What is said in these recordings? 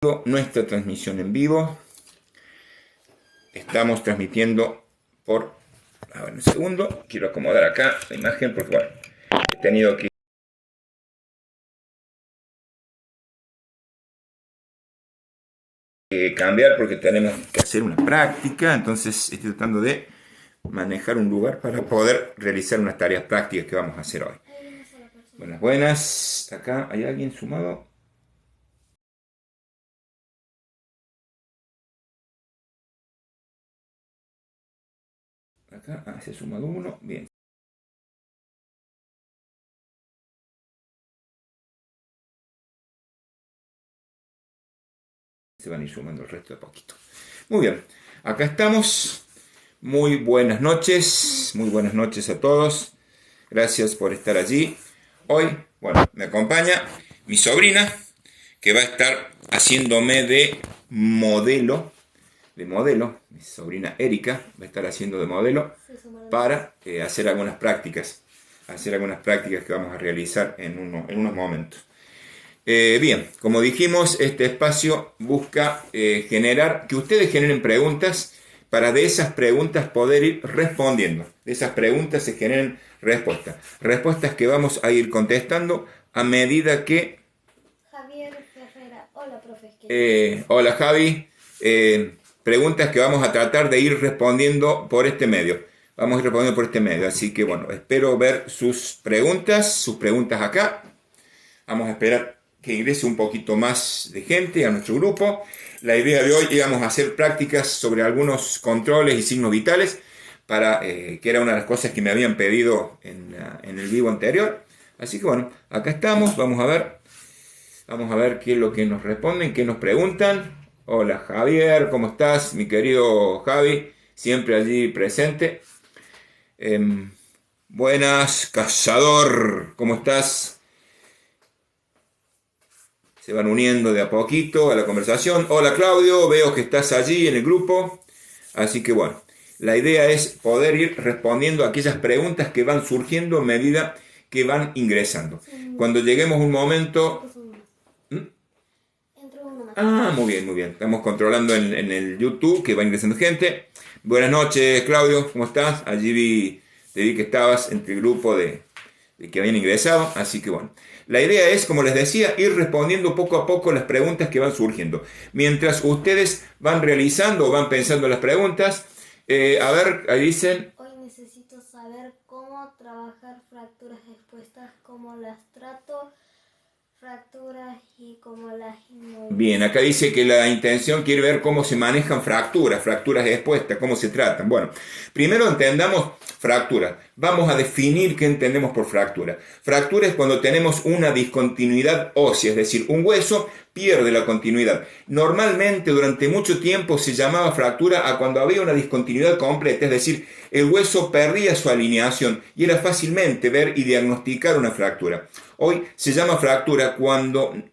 Nuestra transmisión en vivo. Estamos transmitiendo por... A ver, un segundo. Quiero acomodar acá la imagen porque, bueno, he tenido que cambiar porque tenemos que hacer una práctica. Entonces estoy tratando de manejar un lugar para poder realizar unas tareas prácticas que vamos a hacer hoy. Buenas, buenas. Acá hay alguien sumado. Acá, se ha sumado uno. Bien. Se van a ir sumando el resto de poquito. Muy bien. Acá estamos. Muy buenas noches a todos. Gracias por estar allí. Hoy, bueno, me acompaña mi sobrina, que va a estar haciéndome de modelo, mi sobrina Erika va a estar haciendo de modelo para hacer algunas prácticas que vamos a realizar en unos momentos. Bien, como dijimos, este espacio busca que ustedes generen preguntas para de esas preguntas poder ir respondiendo. De esas preguntas se generen respuestas. Respuestas que vamos a ir contestando a medida que... Javier Ferrera, hola profe. Hola Javi. Preguntas que vamos a tratar de ir respondiendo por este medio. Vamos a ir respondiendo por este medio. Así que bueno, espero ver sus preguntas acá. Vamos a esperar que ingrese un poquito más de gente a nuestro grupo. La idea de hoy íbamos a hacer prácticas sobre algunos controles y signos vitales, que era una de las cosas que me habían pedido en el vivo anterior. Así que bueno, acá estamos, vamos a ver qué es lo que nos responden, qué nos preguntan. Hola Javier, ¿cómo estás? Mi querido Javi, siempre allí presente. Buenas, Cazador, ¿cómo estás? Se van uniendo de a poquito a la conversación. Hola Claudio, veo que estás allí en el grupo. Así que bueno, la idea es poder ir respondiendo a aquellas preguntas que van surgiendo a medida que van ingresando. Cuando lleguemos a un momento... muy bien, muy bien. Estamos controlando en el YouTube que va ingresando gente. Buenas noches Claudio, ¿cómo estás? Allí te vi que estabas entre el grupo de que habían ingresado, así que bueno. La idea es, como les decía, ir respondiendo poco a poco las preguntas que van surgiendo. Mientras ustedes van realizando o van pensando las preguntas, a ver, ahí dicen... Hoy necesito saber cómo trabajar fracturas expuestas, cómo las trato, fracturas y cómo las inmovilizo. Bien, acá dice que la intención quiere ver cómo se manejan fracturas expuestas, cómo se tratan. Bueno, primero entendamos fractura. Vamos a definir qué entendemos por fractura. Fractura es cuando tenemos una discontinuidad ósea, es decir, un hueso pierde la continuidad. Normalmente durante mucho tiempo se llamaba fractura a cuando había una discontinuidad completa, es decir, el hueso perdía su alineación y era fácilmente ver y diagnosticar una fractura. Hoy se llama fractura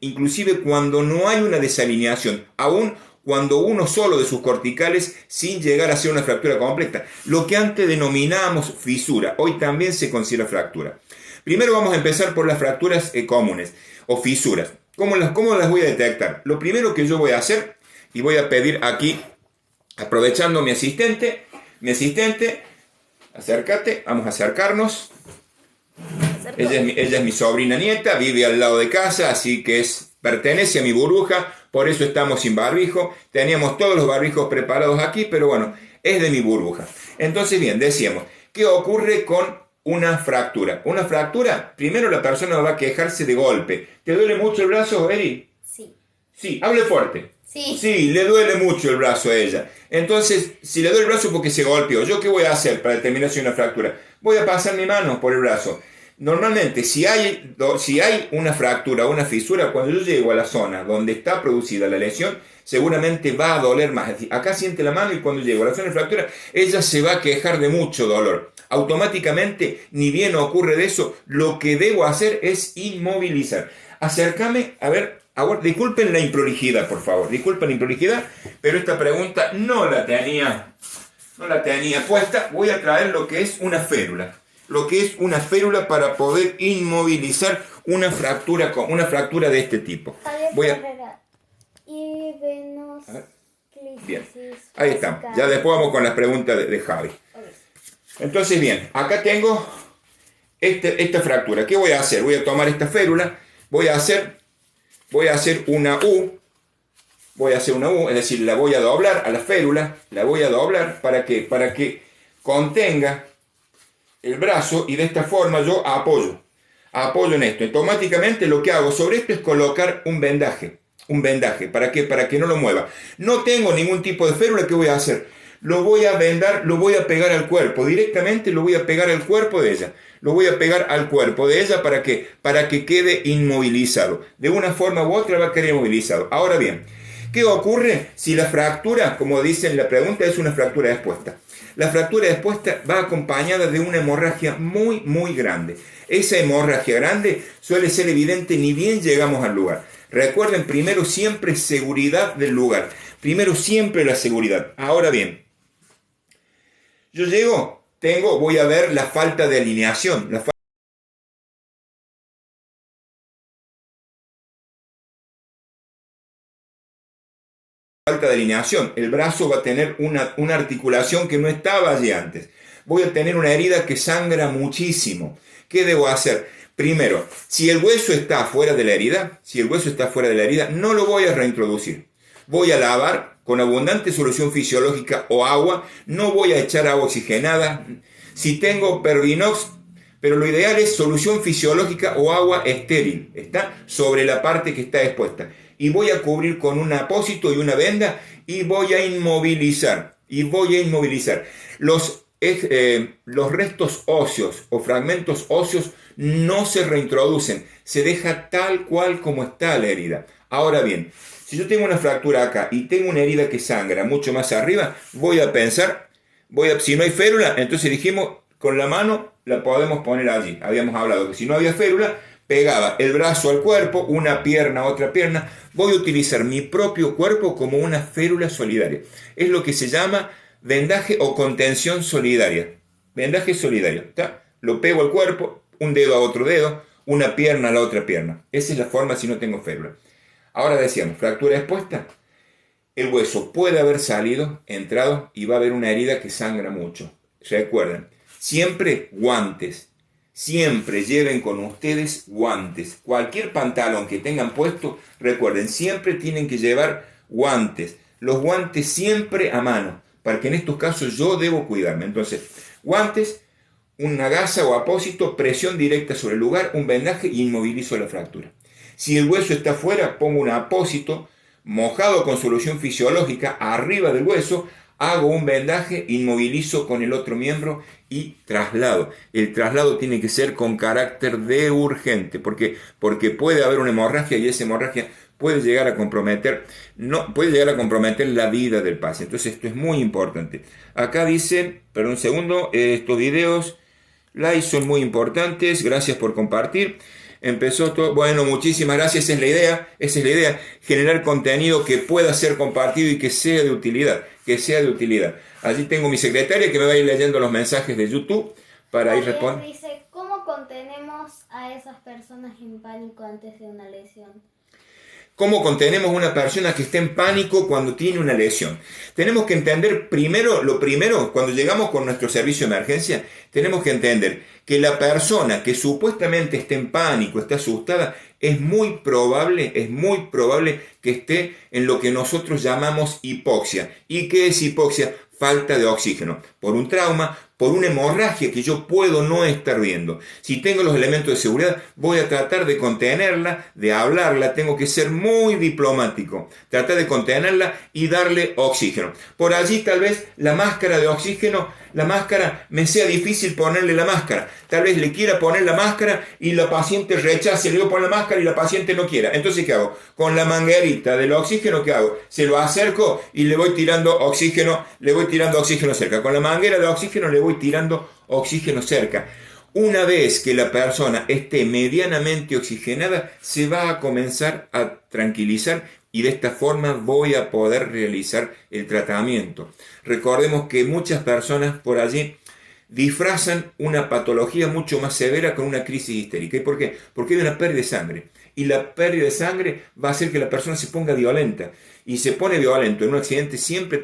inclusive cuando no hay una desalineación, aún cuando uno solo de sus corticales sin llegar a ser una fractura completa. Lo que antes denominábamos fisura, hoy también se considera fractura. Primero vamos a empezar por las fracturas comunes o fisuras. ¿Cómo las voy a detectar? Lo primero que yo voy a hacer, y voy a pedir aquí, aprovechando mi asistente, acércate, vamos a acercarnos. Ella es mi sobrina nieta, vive al lado de casa, así que pertenece a mi burbuja, por eso estamos sin barbijo. Teníamos todos los barbijos preparados aquí, pero bueno, es de mi burbuja. Entonces, bien, decíamos, ¿qué ocurre con una fractura? Una fractura, primero la persona va a quejarse de golpe. ¿Te duele mucho el brazo, Eri? Sí. Sí, hable fuerte. Sí, le duele mucho el brazo a ella. Entonces, si le duele el brazo porque se golpeó, ¿yo qué voy a hacer para determinar si es una fractura? Voy a pasar mi mano por el brazo. Normalmente, si hay una fractura o una fisura, cuando yo llego a la zona donde está producida la lesión, seguramente va a doler más. Es decir, acá siente la mano y cuando llego a la zona de fractura, ella se va a quejar de mucho dolor. Automáticamente, ni bien ocurre de eso, lo que debo hacer es inmovilizar. Acércame, a ver, disculpen la improlijidad, por favor. Disculpen la improlijidad, pero esta pregunta no la tenía puesta. Voy a traer lo que es una férula. Para poder inmovilizar una fractura de este tipo. Javier Herrera, ¿y Bien, Sí, ahí estamos. Ya después vamos con las preguntas de Javi. Entonces, bien, acá tengo esta fractura. ¿Qué voy a hacer? Voy a tomar esta férula, voy a hacer una U, es decir, la voy a doblar a la férula, la voy a doblar ¿para qué? Para que contenga el brazo y de esta forma yo apoyo en esto. Automáticamente lo que hago sobre esto es colocar un vendaje. ¿Para qué? Para que no lo mueva. No tengo ningún tipo de férula. ¿Qué voy a hacer? Lo voy a vendar, lo voy a pegar al cuerpo. Directamente lo voy a pegar al cuerpo de ella. Lo voy a pegar al cuerpo de ella. ¿Para qué? Para que quede inmovilizado. De una forma u otra va a quedar inmovilizado. Ahora bien, ¿qué ocurre si la fractura, como dice en la pregunta, es una fractura expuesta? La fractura expuesta va acompañada de una hemorragia muy, muy grande. Esa hemorragia grande suele ser evidente ni bien llegamos al lugar. Recuerden, primero siempre seguridad del lugar. Primero siempre la seguridad. Ahora bien, yo voy a ver la falta de alineación. Falta de alineación. El brazo va a tener una articulación que no estaba allí antes. Voy a tener una herida que sangra muchísimo. ¿Qué debo hacer? Primero, si el hueso está fuera de la herida, no lo voy a reintroducir. Voy a lavar con abundante solución fisiológica o agua. No voy a echar agua oxigenada. Si tengo Pervinox, pero lo ideal es solución fisiológica o agua estéril. Está sobre la parte que está expuesta. Y voy a cubrir con un apósito y una venda y voy a inmovilizar. Los restos óseos o fragmentos óseos no se reintroducen. Se deja tal cual como está la herida. Ahora bien, si yo tengo una fractura acá y tengo una herida que sangra mucho más arriba, si no hay férula, entonces dijimos, con la mano la podemos poner allí. Habíamos hablado que si no había férula, pegaba el brazo al cuerpo, una pierna a otra pierna. Voy a utilizar mi propio cuerpo como una férula solidaria. Es lo que se llama vendaje o contención solidaria. Vendaje solidario. ¿Está? Lo pego al cuerpo, un dedo a otro dedo, una pierna a la otra pierna. Esa es la forma si no tengo férula. Ahora decíamos, fractura expuesta. El hueso puede haber entrado y va a haber una herida que sangra mucho. Recuerden, siempre guantes. Siempre lleven con ustedes guantes. Cualquier pantalón que tengan puesto, recuerden, siempre tienen que llevar guantes. Los guantes siempre a mano, para que en estos casos yo debo cuidarme. Entonces, guantes, una gasa o apósito, presión directa sobre el lugar, un vendaje y inmovilizo la fractura. Si el hueso está afuera, pongo un apósito mojado con solución fisiológica arriba del hueso, hago un vendaje, inmovilizo con el otro miembro y traslado. El traslado tiene que ser con carácter de urgente, porque puede haber una hemorragia y esa hemorragia puede llegar a comprometer la vida del paciente. Entonces esto es muy importante. Acá dice, perdón un segundo, estos videos likes son muy importantes, gracias por compartir. Empezó todo, bueno, muchísimas gracias, esa es la idea, generar contenido que pueda ser compartido y que sea de utilidad, Allí tengo mi secretaria que me va a ir leyendo los mensajes de YouTube para ir respondiendo. Dice, ¿cómo contenemos a esas personas en pánico antes de una lesión? ¿Cómo contenemos a una persona que está en pánico cuando tiene una lesión? Tenemos que entender lo primero, cuando llegamos con nuestro servicio de emergencia, tenemos que entender que la persona que supuestamente está en pánico, está asustada, es muy probable que esté en lo que nosotros llamamos hipoxia. ¿Y qué es hipoxia? Falta de oxígeno, por un trauma, por una hemorragia que yo puedo no estar viendo. Si tengo los elementos de seguridad, voy a tratar de contenerla, de hablarla, tengo que ser muy diplomático, tratar de contenerla y darle oxígeno. Por allí tal vez la máscara de oxígeno, me sea difícil ponerle la máscara. Tal vez le quiera poner la máscara y la paciente rechace, le digo poner la máscara y la paciente no quiera. Entonces, ¿qué hago? Con la manguerita del oxígeno, ¿qué hago? Se lo acerco y le voy tirando oxígeno cerca. Con la manguera de oxígeno le voy tirando oxígeno cerca. Una vez que la persona esté medianamente oxigenada, se va a comenzar a tranquilizar y de esta forma voy a poder realizar el tratamiento. Recordemos que muchas personas por allí disfrazan una patología mucho más severa con una crisis histérica. ¿Y por qué? Porque hay una pérdida de sangre. y la pérdida de sangre va a hacer que la persona se ponga violenta. Y se pone violento en un accidente, siempre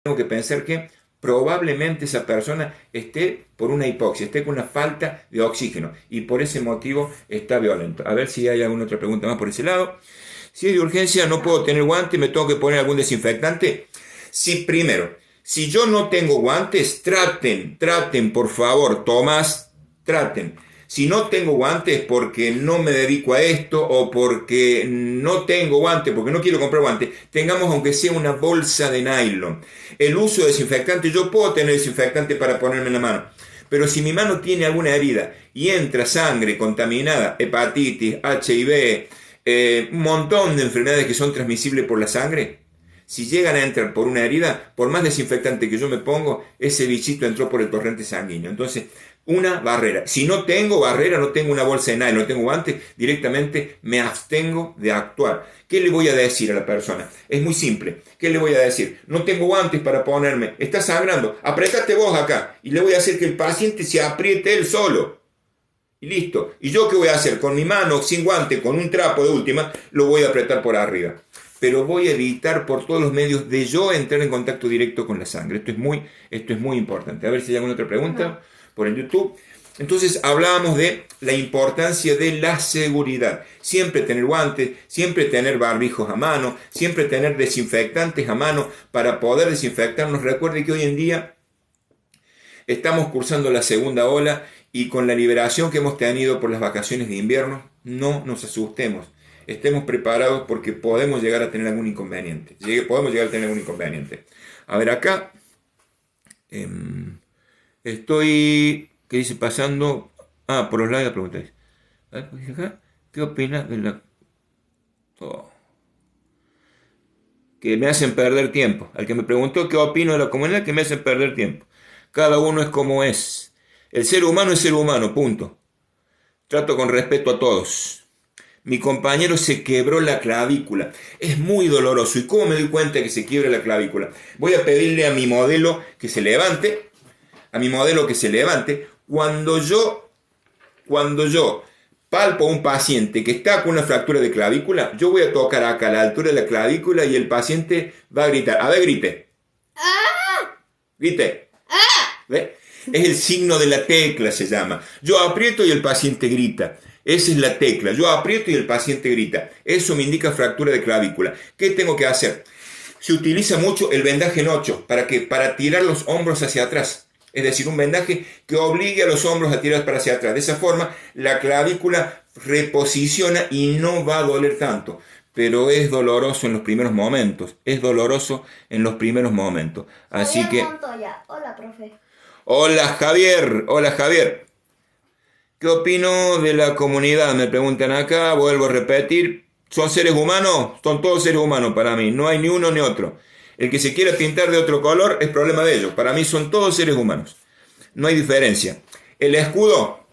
tengo que pensar que probablemente esa persona esté por una hipoxia, esté con una falta de oxígeno y por ese motivo está violento. A ver si hay alguna otra pregunta más por ese lado. Si es de urgencia, no puedo tener guantes, me tengo que poner algún desinfectante. Si primero, si yo no tengo guantes, traten, por favor, Tomás, traten. Si no tengo guantes porque no me dedico a esto o porque no tengo guantes, porque no quiero comprar guantes, tengamos aunque sea una bolsa de nylon. El uso de desinfectante, yo puedo tener desinfectante para ponerme en la mano, pero si mi mano tiene alguna herida y entra sangre contaminada, hepatitis, HIV, un montón de enfermedades que son transmisibles por la sangre, si llegan a entrar por una herida, por más desinfectante que yo me pongo, ese bichito entró por el torrente sanguíneo. Entonces, una barrera. Si no tengo barrera, no tengo una bolsa de nylon, no tengo guantes, directamente me abstengo de actuar. ¿Qué le voy a decir a la persona? Es muy simple. ¿Qué le voy a decir? No tengo guantes para ponerme. Está sangrando. Apretate vos acá. Y le voy a hacer que el paciente se apriete él solo. Y listo. ¿Y yo qué voy a hacer? Con mi mano, sin guante, con un trapo de última, lo voy a apretar por arriba. Pero voy a evitar por todos los medios de yo entrar en contacto directo con la sangre. Esto es muy importante. A ver si hay alguna otra pregunta por el YouTube. Entonces hablábamos de la importancia de la seguridad. Siempre tener guantes, siempre tener barbijos a mano, siempre tener desinfectantes a mano para poder desinfectarnos. Recuerde que hoy en día estamos cursando la segunda ola y con la liberación que hemos tenido por las vacaciones de invierno, no nos asustemos. Estemos preparados porque podemos llegar a tener algún inconveniente. A ver acá. Estoy, ¿qué dice? Pasando. Por los lados preguntáis. ¿Qué opinas de la... que me hacen perder tiempo? Al que me preguntó qué opino de la comunidad, que me hacen perder tiempo. Cada uno es como es. El ser humano es ser humano, punto. Trato con respeto a todos. Mi compañero se quebró la clavícula. Es muy doloroso. ¿Y cómo me doy cuenta que se quiebra la clavícula? Voy a pedirle a mi modelo que se levante. Cuando yo palpo a un paciente que está con una fractura de clavícula, yo voy a tocar acá a la altura de la clavícula y el paciente va a gritar. A ver, grite. Grite. ¿Ve? Es el signo de la tecla, se llama. Yo aprieto y el paciente grita. Esa es la tecla. Yo aprieto y el paciente grita. Eso me indica fractura de clavícula. ¿Qué tengo que hacer? Se utiliza mucho el vendaje en 8. ¿Para qué? Para tirar los hombros hacia atrás. Es decir, un vendaje que obligue a los hombros a tirar para hacia atrás. De esa forma, la clavícula reposiciona y no va a doler tanto. Pero es doloroso en los primeros momentos. Así que... Montoya. Hola, profe. Hola, Javier. ¿Qué opino de la comunidad? Me preguntan acá, vuelvo a repetir. ¿Son seres humanos? Son todos seres humanos para mí. No hay ni uno ni otro. El que se quiera pintar de otro color es problema de ellos. Para mí son todos seres humanos. No hay diferencia. El escudo,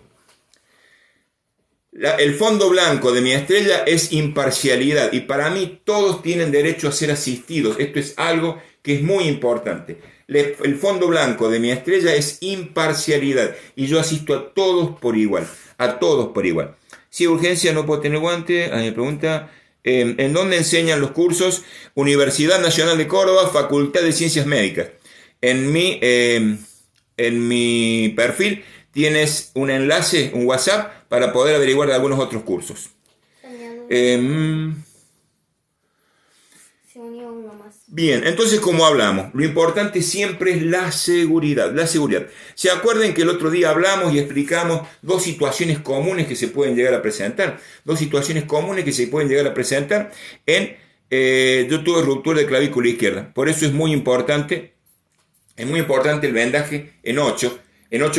el fondo blanco de mi estrella es imparcialidad. Y para mí todos tienen derecho a ser asistidos. Esto es algo que es muy importante. El fondo blanco de mi estrella es imparcialidad y yo asisto a todos por igual, Si hay urgencia no puedo tener guante. Me pregunta, ¿en dónde enseñan los cursos? Universidad Nacional de Córdoba, Facultad de Ciencias Médicas. En mi perfil tienes un enlace, un WhatsApp, para poder averiguar de algunos otros cursos. Bien, entonces, como hablamos, lo importante siempre es la seguridad. ¿Se acuerdan que el otro día hablamos y explicamos dos situaciones comunes que se pueden llegar a presentar? Yo tuve ruptura de clavícula izquierda. Por eso es muy importante el vendaje en 8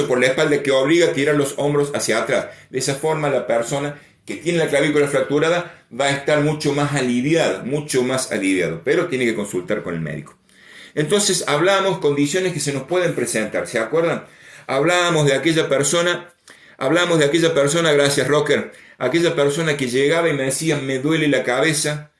por la espalda, que obliga a tirar los hombros hacia atrás. De esa forma la persona que tiene la clavícula fracturada va a estar mucho más aliviado, pero tiene que consultar con el médico. Entonces hablamos condiciones que se nos pueden presentar, ¿se acuerdan? Hablábamos de aquella persona, gracias Rocker, aquella persona que llegaba y me decía, me duele la cabeza,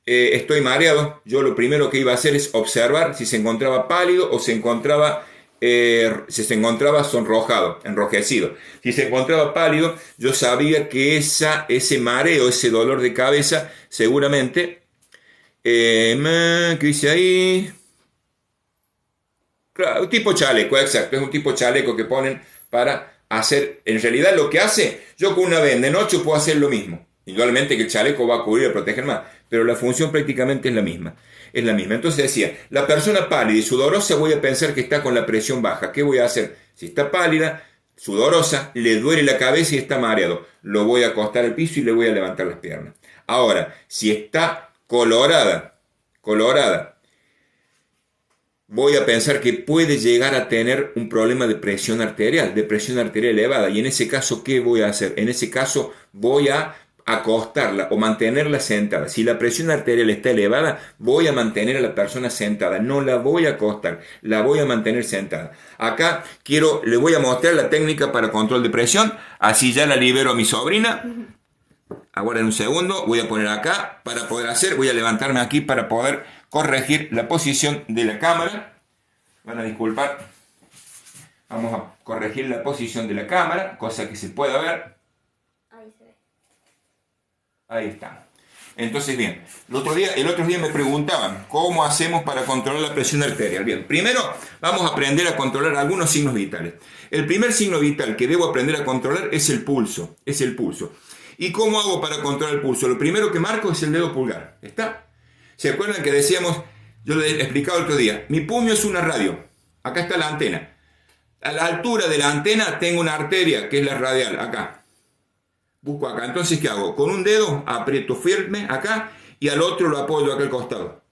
estoy mareado, yo lo primero que iba a hacer es observar si se encontraba pálido o si se encontraba sonrojado, enrojecido. Si se encontraba pálido, yo sabía que ese mareo, ese dolor de cabeza, seguramente, ¿qué dice ahí? Claro, un tipo chaleco, exacto, es un tipo chaleco que ponen para hacer, en realidad lo que hace, yo con una venda en 8 puedo hacer lo mismo. Indudablemente que el chaleco va a cubrir y a proteger más, pero la función prácticamente es la misma. Es la misma. Entonces decía, la persona pálida y sudorosa voy a pensar que está con la presión baja. ¿Qué voy a hacer? Si está pálida, sudorosa, le duele la cabeza y está mareado, lo voy a acostar al piso y le voy a levantar las piernas. Ahora, si está colorada, voy a pensar que puede llegar a tener un problema de presión arterial elevada. Y en ese caso, ¿qué voy a hacer? En ese caso, voy a acostarla o mantenerla sentada. Si la presión arterial está elevada, voy a mantener a la persona sentada. No la voy a acostar, la voy a mantener sentada. Acá le voy a mostrar la técnica para control de presión. Así ya la libero a mi sobrina. Aguarden un segundo, voy a poner acá para poder voy a levantarme aquí para poder corregir la posición de la cámara. Van a disculpar. Vamos a corregir la posición de la cámara, cosa que se pueda ver. Ahí se ve. Ahí está. Entonces, bien, el otro día me preguntaban, ¿cómo hacemos para controlar la presión arterial? Bien, primero vamos a aprender a controlar algunos signos vitales. El primer signo vital que debo aprender a controlar es el pulso. ¿Y cómo hago para controlar el pulso? Lo primero que marco es el dedo pulgar. ¿Está? ¿Se acuerdan que decíamos, yo les he explicado el otro día, mi puño es una radio, acá está la antena. A la altura de la antena tengo una arteria que es la radial, acá. Busco acá, entonces ¿qué hago? Con un dedo aprieto firme acá y al otro lo apoyo acá al costado.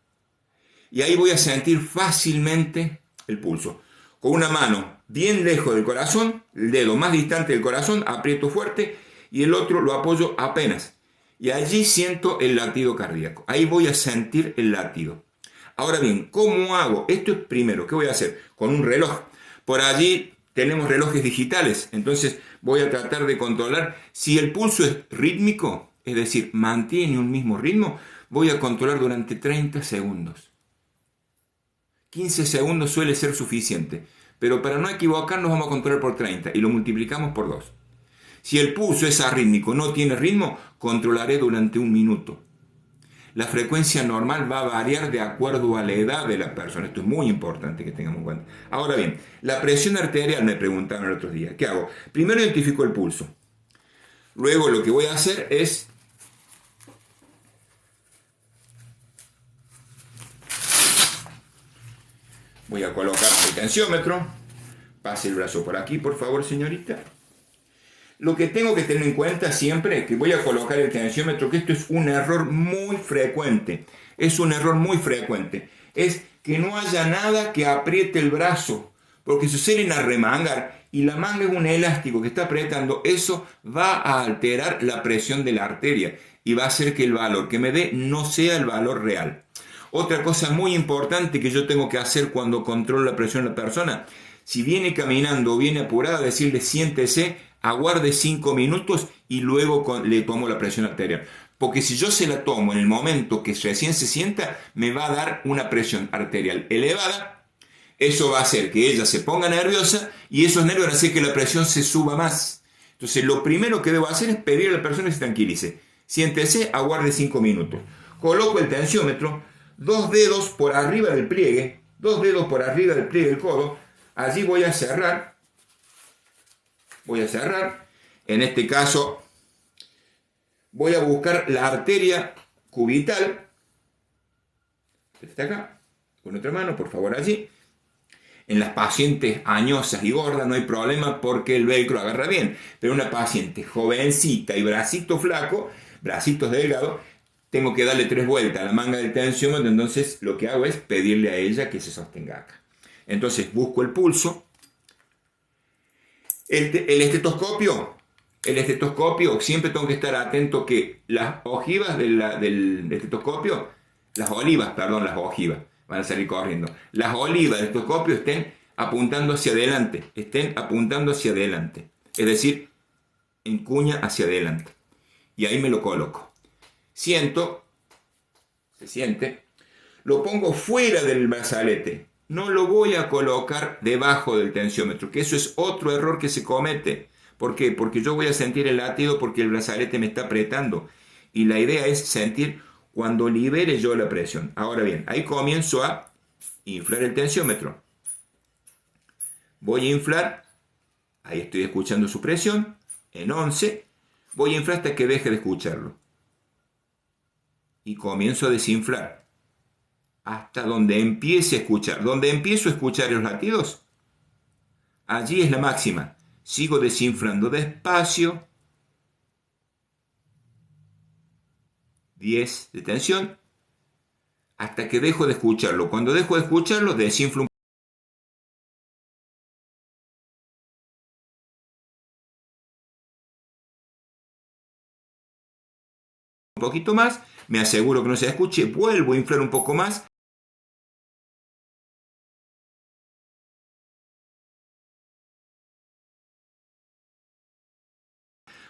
Y ahí voy a sentir fácilmente el pulso. Con una mano bien lejos del corazón, el dedo más distante del corazón, aprieto fuerte y el otro lo apoyo apenas. Y allí siento el latido cardíaco. Ahí voy a sentir el latido. Ahora bien, ¿cómo hago? Esto es primero. ¿Qué voy a hacer? Con un reloj. Por allí tenemos relojes digitales. Entonces voy a tratar de controlar. Si el pulso es rítmico, es decir, mantiene un mismo ritmo, voy a controlar durante 30 segundos. 15 segundos suele ser suficiente. Pero para no equivocarnos vamos a controlar por 30 y lo multiplicamos por 2. Si el pulso es arrítmico, no tiene ritmo, controlaré durante 1 minuto. La frecuencia normal va a variar de acuerdo a la edad de la persona. Esto es muy importante que tengamos en cuenta. Ahora bien, la presión arterial me preguntaron el otro día. ¿Qué hago? Primero identifico el pulso. Luego lo que voy a hacer es voy a colocar el tensiómetro. Pase el brazo por aquí, por favor, señorita. Lo que tengo que tener en cuenta siempre es que voy a colocar el tensiómetro, que esto es un error muy frecuente. Es que no haya nada que apriete el brazo, porque se suelen arremangar y la manga es un elástico que está apretando. Eso va a alterar la presión de la arteria y va a hacer que el valor que me dé no sea el valor real. Otra cosa muy importante que yo tengo que hacer cuando controlo la presión de la persona, si viene caminando o viene apurada, decirle siéntese, aguarde 5 minutos y luego le tomo la presión arterial. Porque si yo se la tomo en el momento que recién se sienta, me va a dar una presión arterial elevada. Eso va a hacer que ella se ponga nerviosa y esos nervios van a hacer que la presión se suba más. Entonces lo primero que debo hacer es pedir a la persona que se tranquilice. Siéntese, aguarde 5 minutos. Coloco el tensiómetro, 2 dedos por arriba del pliegue del codo. Allí voy a cerrar. En este caso voy a buscar la arteria cubital. Está acá. Con otra mano, por favor, allí. En las pacientes añosas y gordas no hay problema porque el velcro agarra bien. Pero una paciente jovencita y bracito flaco, bracitos delgados, tengo que darle 3 vueltas a la manga del tensiómetro. Entonces lo que hago es pedirle a ella que se sostenga acá. Entonces busco el pulso. El estetoscopio, siempre tengo que estar atento que las ojivas del estetoscopio, las olivas van a salir corriendo. Las olivas del estetoscopio estén apuntando hacia adelante. Es decir, en cuña hacia adelante. Y ahí me lo coloco. Siento se siente, lo pongo fuera del brazalete. No lo voy a colocar debajo del tensiómetro, que eso es otro error que se comete. ¿Por qué? Porque yo voy a sentir el latido porque el brazalete me está apretando. Y la idea es sentir cuando libere yo la presión. Ahora bien, ahí comienzo a inflar el tensiómetro. Voy a inflar, ahí estoy escuchando su presión, en 11. Voy a inflar hasta que deje de escucharlo. Y comienzo a desinflar hasta donde empiece a escuchar. Donde empiezo a escuchar los latidos, allí es la máxima. Sigo desinflando despacio. 10 de tensión. Hasta que dejo de escucharlo. Cuando dejo de escucharlo, desinflo un poquito más. Me aseguro que no se escuche. Vuelvo a inflar un poco más.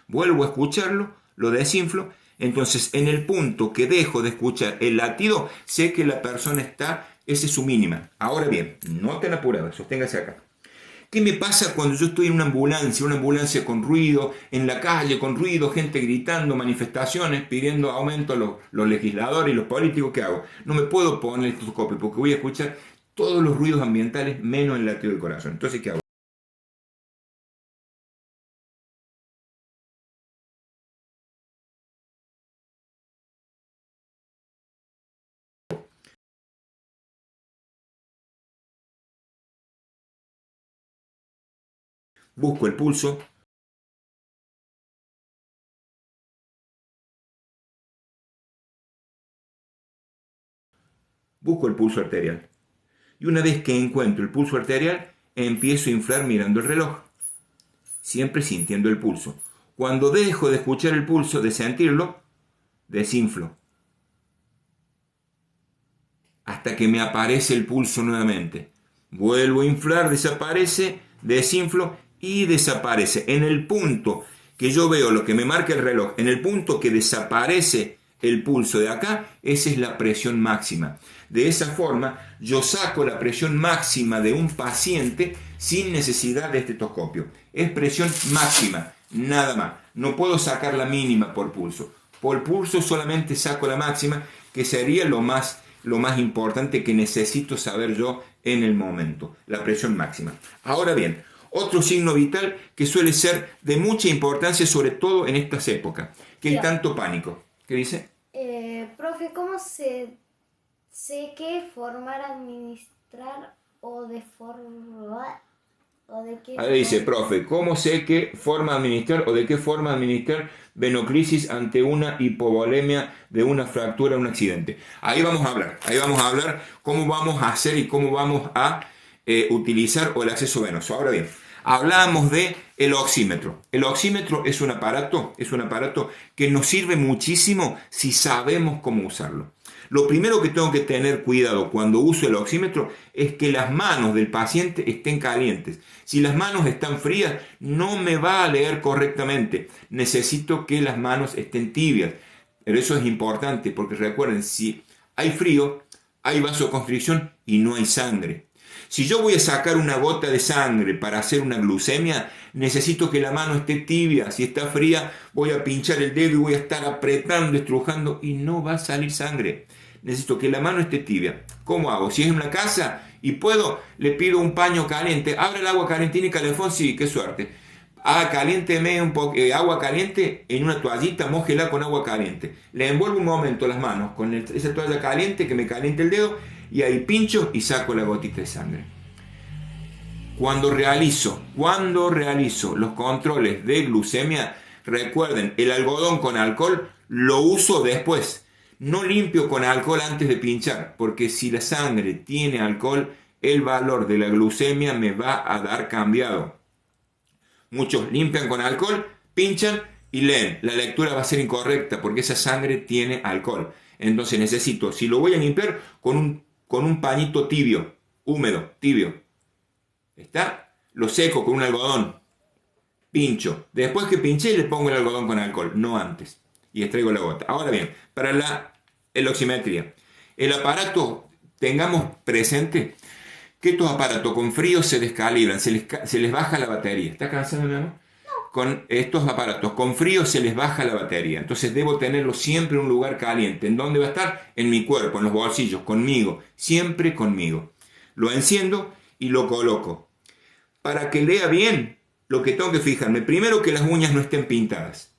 Vuelvo a escucharlo, lo desinflo. Entonces, en el punto que dejo de escuchar el latido, sé que la persona está, esa es su mínima. Ahora bien, no tan apurado, sosténgase acá. ¿Qué me pasa cuando yo estoy en una ambulancia con ruido, en la calle con ruido, gente gritando, manifestaciones, pidiendo aumento a los legisladores y los políticos? ¿Qué hago? No me puedo poner el estetoscopio porque voy a escuchar todos los ruidos ambientales menos el latido del corazón. Entonces, ¿qué hago? Busco el pulso. Busco el pulso arterial. Y una vez que encuentro el pulso arterial, empiezo a inflar mirando el reloj, siempre sintiendo el pulso. Cuando dejo de escuchar el pulso, de sentirlo, desinflo. Hasta que me aparece el pulso nuevamente. Vuelvo a inflar, desaparece, desinflo y desaparece. En el punto que yo veo lo que me marca el reloj, en el punto que desaparece el pulso de acá, esa es la presión máxima. De esa forma, yo saco la presión máxima de un paciente sin necesidad de estetoscopio. Es presión máxima, nada más. No puedo sacar la mínima por pulso. Por pulso solamente saco la máxima, que sería lo más importante que necesito saber yo en el momento, la presión máxima. Ahora bien, otro signo vital que suele ser de mucha importancia, sobre todo en estas épocas, que hay tanto pánico. ¿Qué dice? Profe, ¿cómo sé qué formar, administrar o de formar? Ahí dice, profe, ¿cómo sé qué forma administrar o de qué forma administrar venoclisis ante una hipovolemia de una fractura, un accidente? Ahí vamos a hablar cómo vamos a hacer y cómo vamos a utilizar el acceso venoso. Ahora bien, hablamos de el oxímetro. El oxímetro es un aparato que nos sirve muchísimo si sabemos cómo usarlo. Lo primero que tengo que tener cuidado cuando uso el oxímetro es que las manos del paciente estén calientes. Si las manos están frías, no me va a leer correctamente. Necesito que las manos estén tibias. Pero eso es importante porque recuerden, si hay frío, hay vasoconstricción y no hay sangre. Si yo voy a sacar una gota de sangre para hacer una glucemia, necesito que la mano esté tibia. Si está fría, voy a pinchar el dedo y voy a estar apretando, estrujando y no va a salir sangre. Necesito que la mano esté tibia. ¿Cómo hago? Si es en una casa y puedo, le pido un paño caliente. Abre el agua caliente, ¿tiene calefón? Sí, qué suerte. Caliénteme un poco agua caliente en una toallita, mójela con agua caliente. Le envuelvo un momento las manos con esa toalla caliente que me caliente el dedo y ahí pincho y saco la gotita de sangre. Cuando realizo los controles de glucemia, recuerden, el algodón con alcohol lo uso después. No limpio con alcohol antes de pinchar, porque si la sangre tiene alcohol, el valor de la glucemia me va a dar cambiado. Muchos limpian con alcohol, pinchan y leen. La lectura va a ser incorrecta porque esa sangre tiene alcohol. Entonces necesito, si lo voy a limpiar, con un pañito tibio, húmedo, tibio. ¿Está? Lo seco con un algodón. Pincho. Después que pinché le pongo el algodón con alcohol, no antes. Y extraigo la gota. Ahora bien, para la la oximetría. El aparato, tengamos presente que estos aparatos con frío se descalibran, se les baja la batería. ¿Está cansado, mi amor? Con estos aparatos con frío se les baja la batería. Entonces debo tenerlo siempre en un lugar caliente. ¿En dónde va a estar? En mi cuerpo, en los bolsillos, conmigo, siempre conmigo. Lo enciendo y lo coloco. Para que lea bien, lo que tengo que fijarme, primero que las uñas no estén pintadas.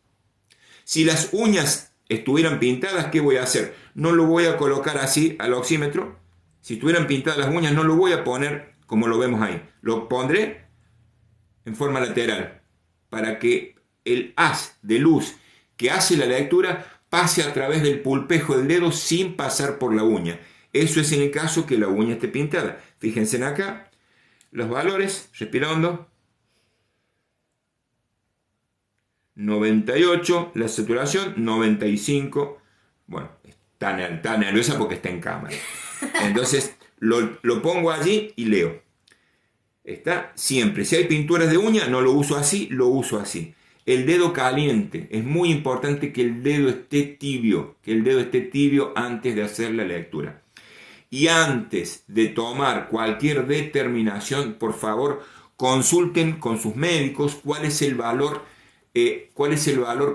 Si las uñas estuvieran pintadas, ¿qué voy a hacer? No lo voy a colocar así al oxímetro. Si estuvieran pintadas las uñas, no lo voy a poner como lo vemos ahí. Lo pondré en forma lateral, para que el haz de luz que hace la lectura pase a través del pulpejo del dedo sin pasar por la uña. Eso es en el caso que la uña esté pintada. Fíjense en acá, los valores, respira hondo. 98, la saturación, 95. Bueno, está nerviosa porque está en cámara. Entonces lo pongo allí y leo. Está siempre. Si hay pinturas de uña, no lo uso así, lo uso así. El dedo caliente. Es muy importante que el dedo esté tibio. Que el dedo esté tibio antes de hacer la lectura. Y antes de tomar cualquier determinación, por favor, consulten con sus médicos cuál es el valor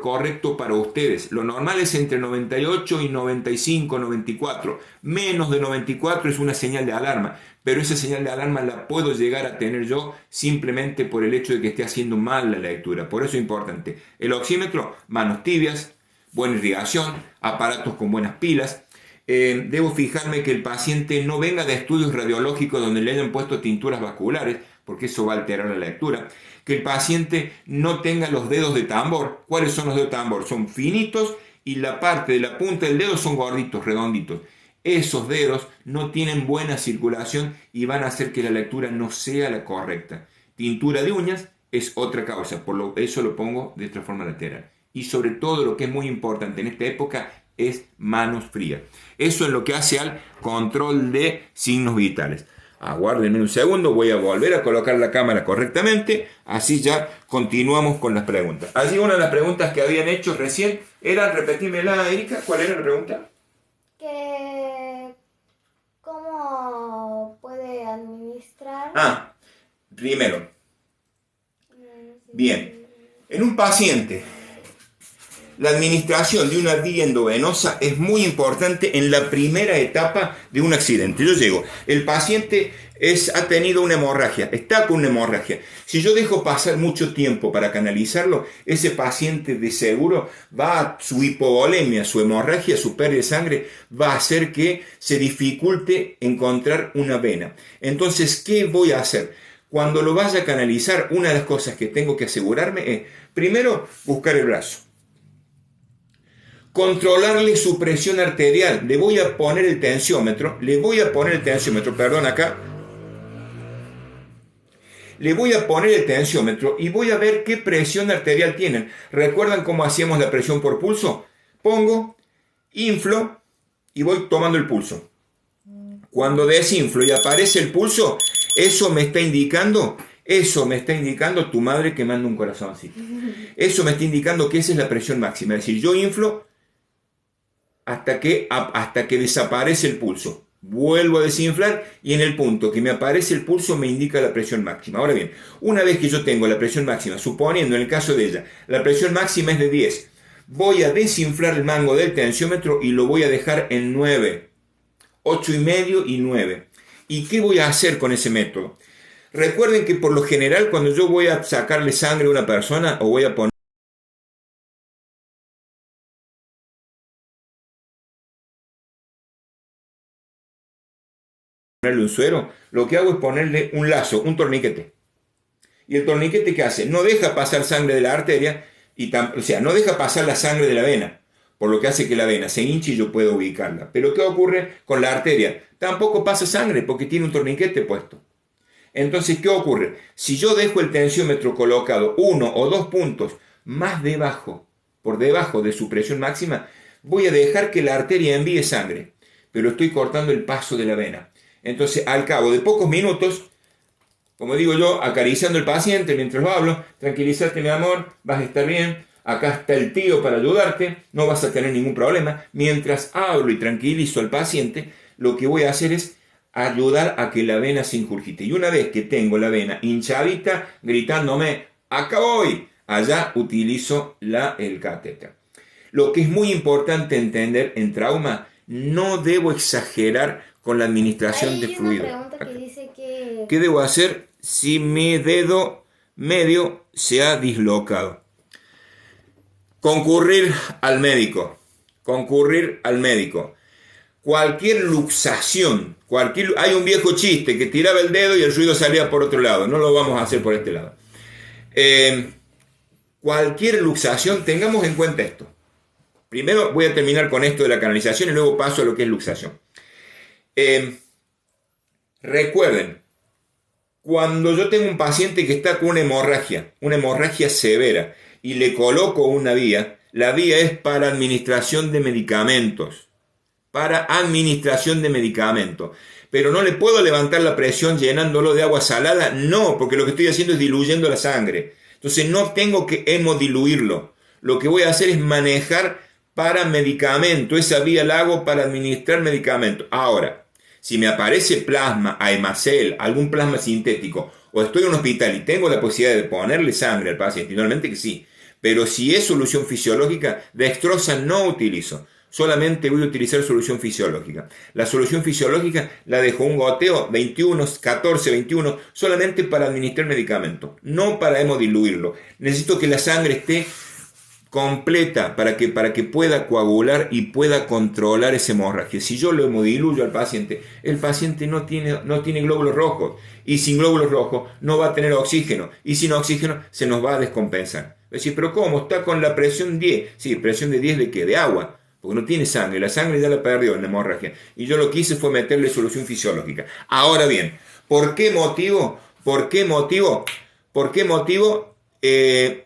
correcto para ustedes. Lo normal es entre 98 y 95, 94. Menos de 94 es una señal de alarma, pero esa señal de alarma la puedo llegar a tener yo simplemente por el hecho de que esté haciendo mal la lectura. Por eso es importante. El oxímetro, manos tibias, buena irrigación, aparatos con buenas pilas. Debo fijarme que el paciente no venga de estudios radiológicos donde le hayan puesto tinturas vasculares, porque eso va a alterar la lectura. Que el paciente no tenga los dedos de tambor. ¿Cuáles son los dedos de tambor? Son finitos y la parte de la punta del dedo son gorditos, redonditos. Esos dedos no tienen buena circulación y van a hacer que la lectura no sea la correcta. Tintura de uñas es otra causa, eso lo pongo de otra forma lateral. Y sobre todo lo que es muy importante en esta época es manos frías. Eso es lo que hace al control de signos vitales. Aguárdenme un segundo, voy a volver a colocar la cámara correctamente, así ya continuamos con las preguntas. Allí una de las preguntas que habían hecho recién era, repetímela, Erika, ¿cuál era la pregunta? Que ¿cómo puede administrar? Primero. Bien, en un paciente, la administración de una vía endovenosa es muy importante en la primera etapa de un accidente. Yo llego, el paciente ha tenido una hemorragia, está con una hemorragia. Si yo dejo pasar mucho tiempo para canalizarlo, ese paciente de seguro su hipovolemia, su hemorragia, su pérdida de sangre, va a hacer que se dificulte encontrar una vena. Entonces, ¿qué voy a hacer? Cuando lo vaya a canalizar, una de las cosas que tengo que asegurarme es, primero, buscar el brazo. Controlarle su presión arterial. Le voy a poner el tensiómetro, Le voy a poner el tensiómetro y voy a ver qué presión arterial tienen. ¿Recuerdan cómo hacíamos la presión por pulso? Pongo, inflo y voy tomando el pulso. Cuando desinflo y aparece el pulso, eso me está indicando tu madre que manda un corazoncito. Eso me está indicando que esa es la presión máxima. Es decir, yo inflo hasta que desaparece el pulso. Vuelvo a desinflar y en el punto que me aparece el pulso me indica la presión máxima. Ahora bien, una vez que yo tengo la presión máxima, suponiendo en el caso de ella, la presión máxima es de 10, voy a desinflar el mango del tensiómetro y lo voy a dejar en 9, 8,5 y 9. ¿Y qué voy a hacer con ese método? Recuerden que por lo general cuando yo voy a sacarle sangre a una persona o voy a ponerle un suero, lo que hago es ponerle un lazo, un torniquete. ¿Y el torniquete qué hace? No deja pasar sangre de la arteria, no deja pasar la sangre de la vena, por lo que hace que la vena se hinche y yo pueda ubicarla. Pero ¿qué ocurre con la arteria? Tampoco pasa sangre porque tiene un torniquete puesto. Entonces, ¿qué ocurre? Si yo dejo el tensiómetro colocado 1 o 2 puntos más por debajo de su presión máxima, voy a dejar que la arteria envíe sangre, pero estoy cortando el paso de la vena. Entonces, al cabo de pocos minutos, como digo yo, acariciando al paciente mientras lo hablo, tranquilízate mi amor, vas a estar bien, acá está el tío para ayudarte, no vas a tener ningún problema. Mientras hablo y tranquilizo al paciente, lo que voy a hacer es ayudar a que la vena se ingurgite. Y una vez que tengo la vena hinchadita, gritándome, acá voy, allá utilizo el catéter. Lo que es muy importante entender en trauma, no debo exagerar con la administración de fluido. Hay una pregunta que dice que... ¿Qué debo hacer si mi dedo medio se ha dislocado? Concurrir al médico. Concurrir al médico. Cualquier luxación, hay un viejo chiste que tiraba el dedo y el ruido salía por otro lado. No lo vamos a hacer por este lado. Cualquier luxación, tengamos en cuenta esto. Primero voy a terminar con esto de la canalización y luego paso a lo que es luxación. Recuerden, cuando yo tengo un paciente que está con una hemorragia severa, y le coloco una vía, la vía es para administración de medicamentos. Para administración de medicamentos. Pero no le puedo levantar la presión llenándolo de agua salada, no, porque lo que estoy haciendo es diluyendo la sangre. Entonces no tengo que hemodiluirlo. Lo que voy a hacer es manejar para medicamento. Esa vía la hago para administrar medicamentos. Ahora, si me aparece plasma, Aemacel, algún plasma sintético, o estoy en un hospital y tengo la posibilidad de ponerle sangre al paciente, normalmente que sí, pero si es solución fisiológica, dextrosa no utilizo. Solamente voy a utilizar solución fisiológica. La solución fisiológica la dejo un goteo 21, 14, 21, solamente para administrar medicamento, no para hemodiluirlo. Necesito que la sangre esté completa para que pueda coagular y pueda controlar esa hemorragia. Si yo lo hemodiluyo al paciente, el paciente no tiene glóbulos rojos, y sin glóbulos rojos no va a tener oxígeno, y sin oxígeno se nos va a descompensar. Es decir, pero ¿cómo? Está con la presión 10. Sí, presión de 10 ¿de qué? De agua. Porque no tiene sangre, la sangre ya la perdió en la hemorragia. Y yo lo que hice fue meterle solución fisiológica. Ahora bien, ¿por qué motivo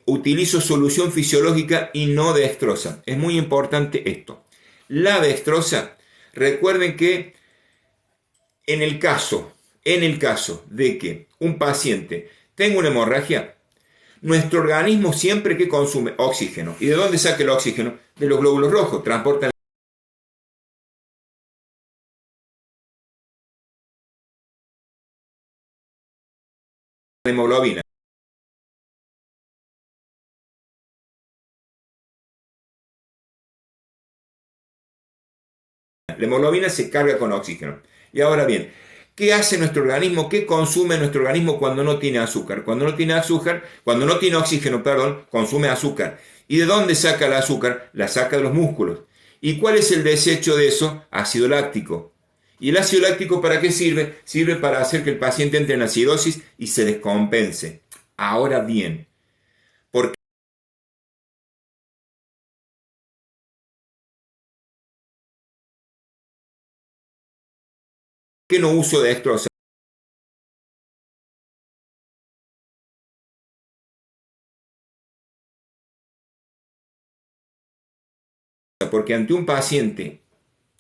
utilizo solución fisiológica y no dextrosa? Es muy importante esto. La dextrosa, recuerden que en el caso de que un paciente tenga una hemorragia, nuestro organismo siempre que consume oxígeno. ¿Y de dónde saca el oxígeno? De los glóbulos rojos. Transportan la hemoglobina. La hemoglobina se carga con oxígeno. Y ahora bien, ¿qué hace nuestro organismo? ¿Qué consume nuestro organismo cuando no tiene azúcar? Cuando no tiene oxígeno, consume azúcar. ¿Y de dónde saca el azúcar? La saca de los músculos. ¿Y cuál es el desecho de eso? Ácido láctico. ¿Y el ácido láctico para qué sirve? Sirve para hacer que el paciente entre en acidosis y se descompense. Ahora bien, ¿por qué no uso dextrosa? Porque ante un paciente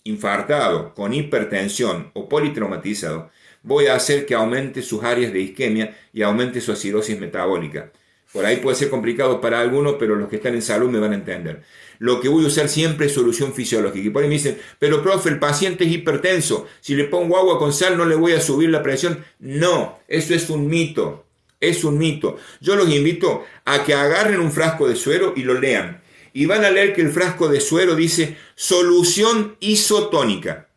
infartado, con hipertensión o politraumatizado, voy a hacer que aumente sus áreas de isquemia y aumente su acidosis metabólica. Por ahí puede ser complicado para algunos, pero los que están en salud me van a entender. Lo que voy a usar siempre es solución fisiológica. Y por ahí me dicen, pero profe, el paciente es hipertenso, si le pongo agua con sal no le voy a subir la presión. No, eso es un mito. Es un mito. Yo los invito a que agarren un frasco de suero y lo lean. Y van a leer que el frasco de suero dice solución isotónica.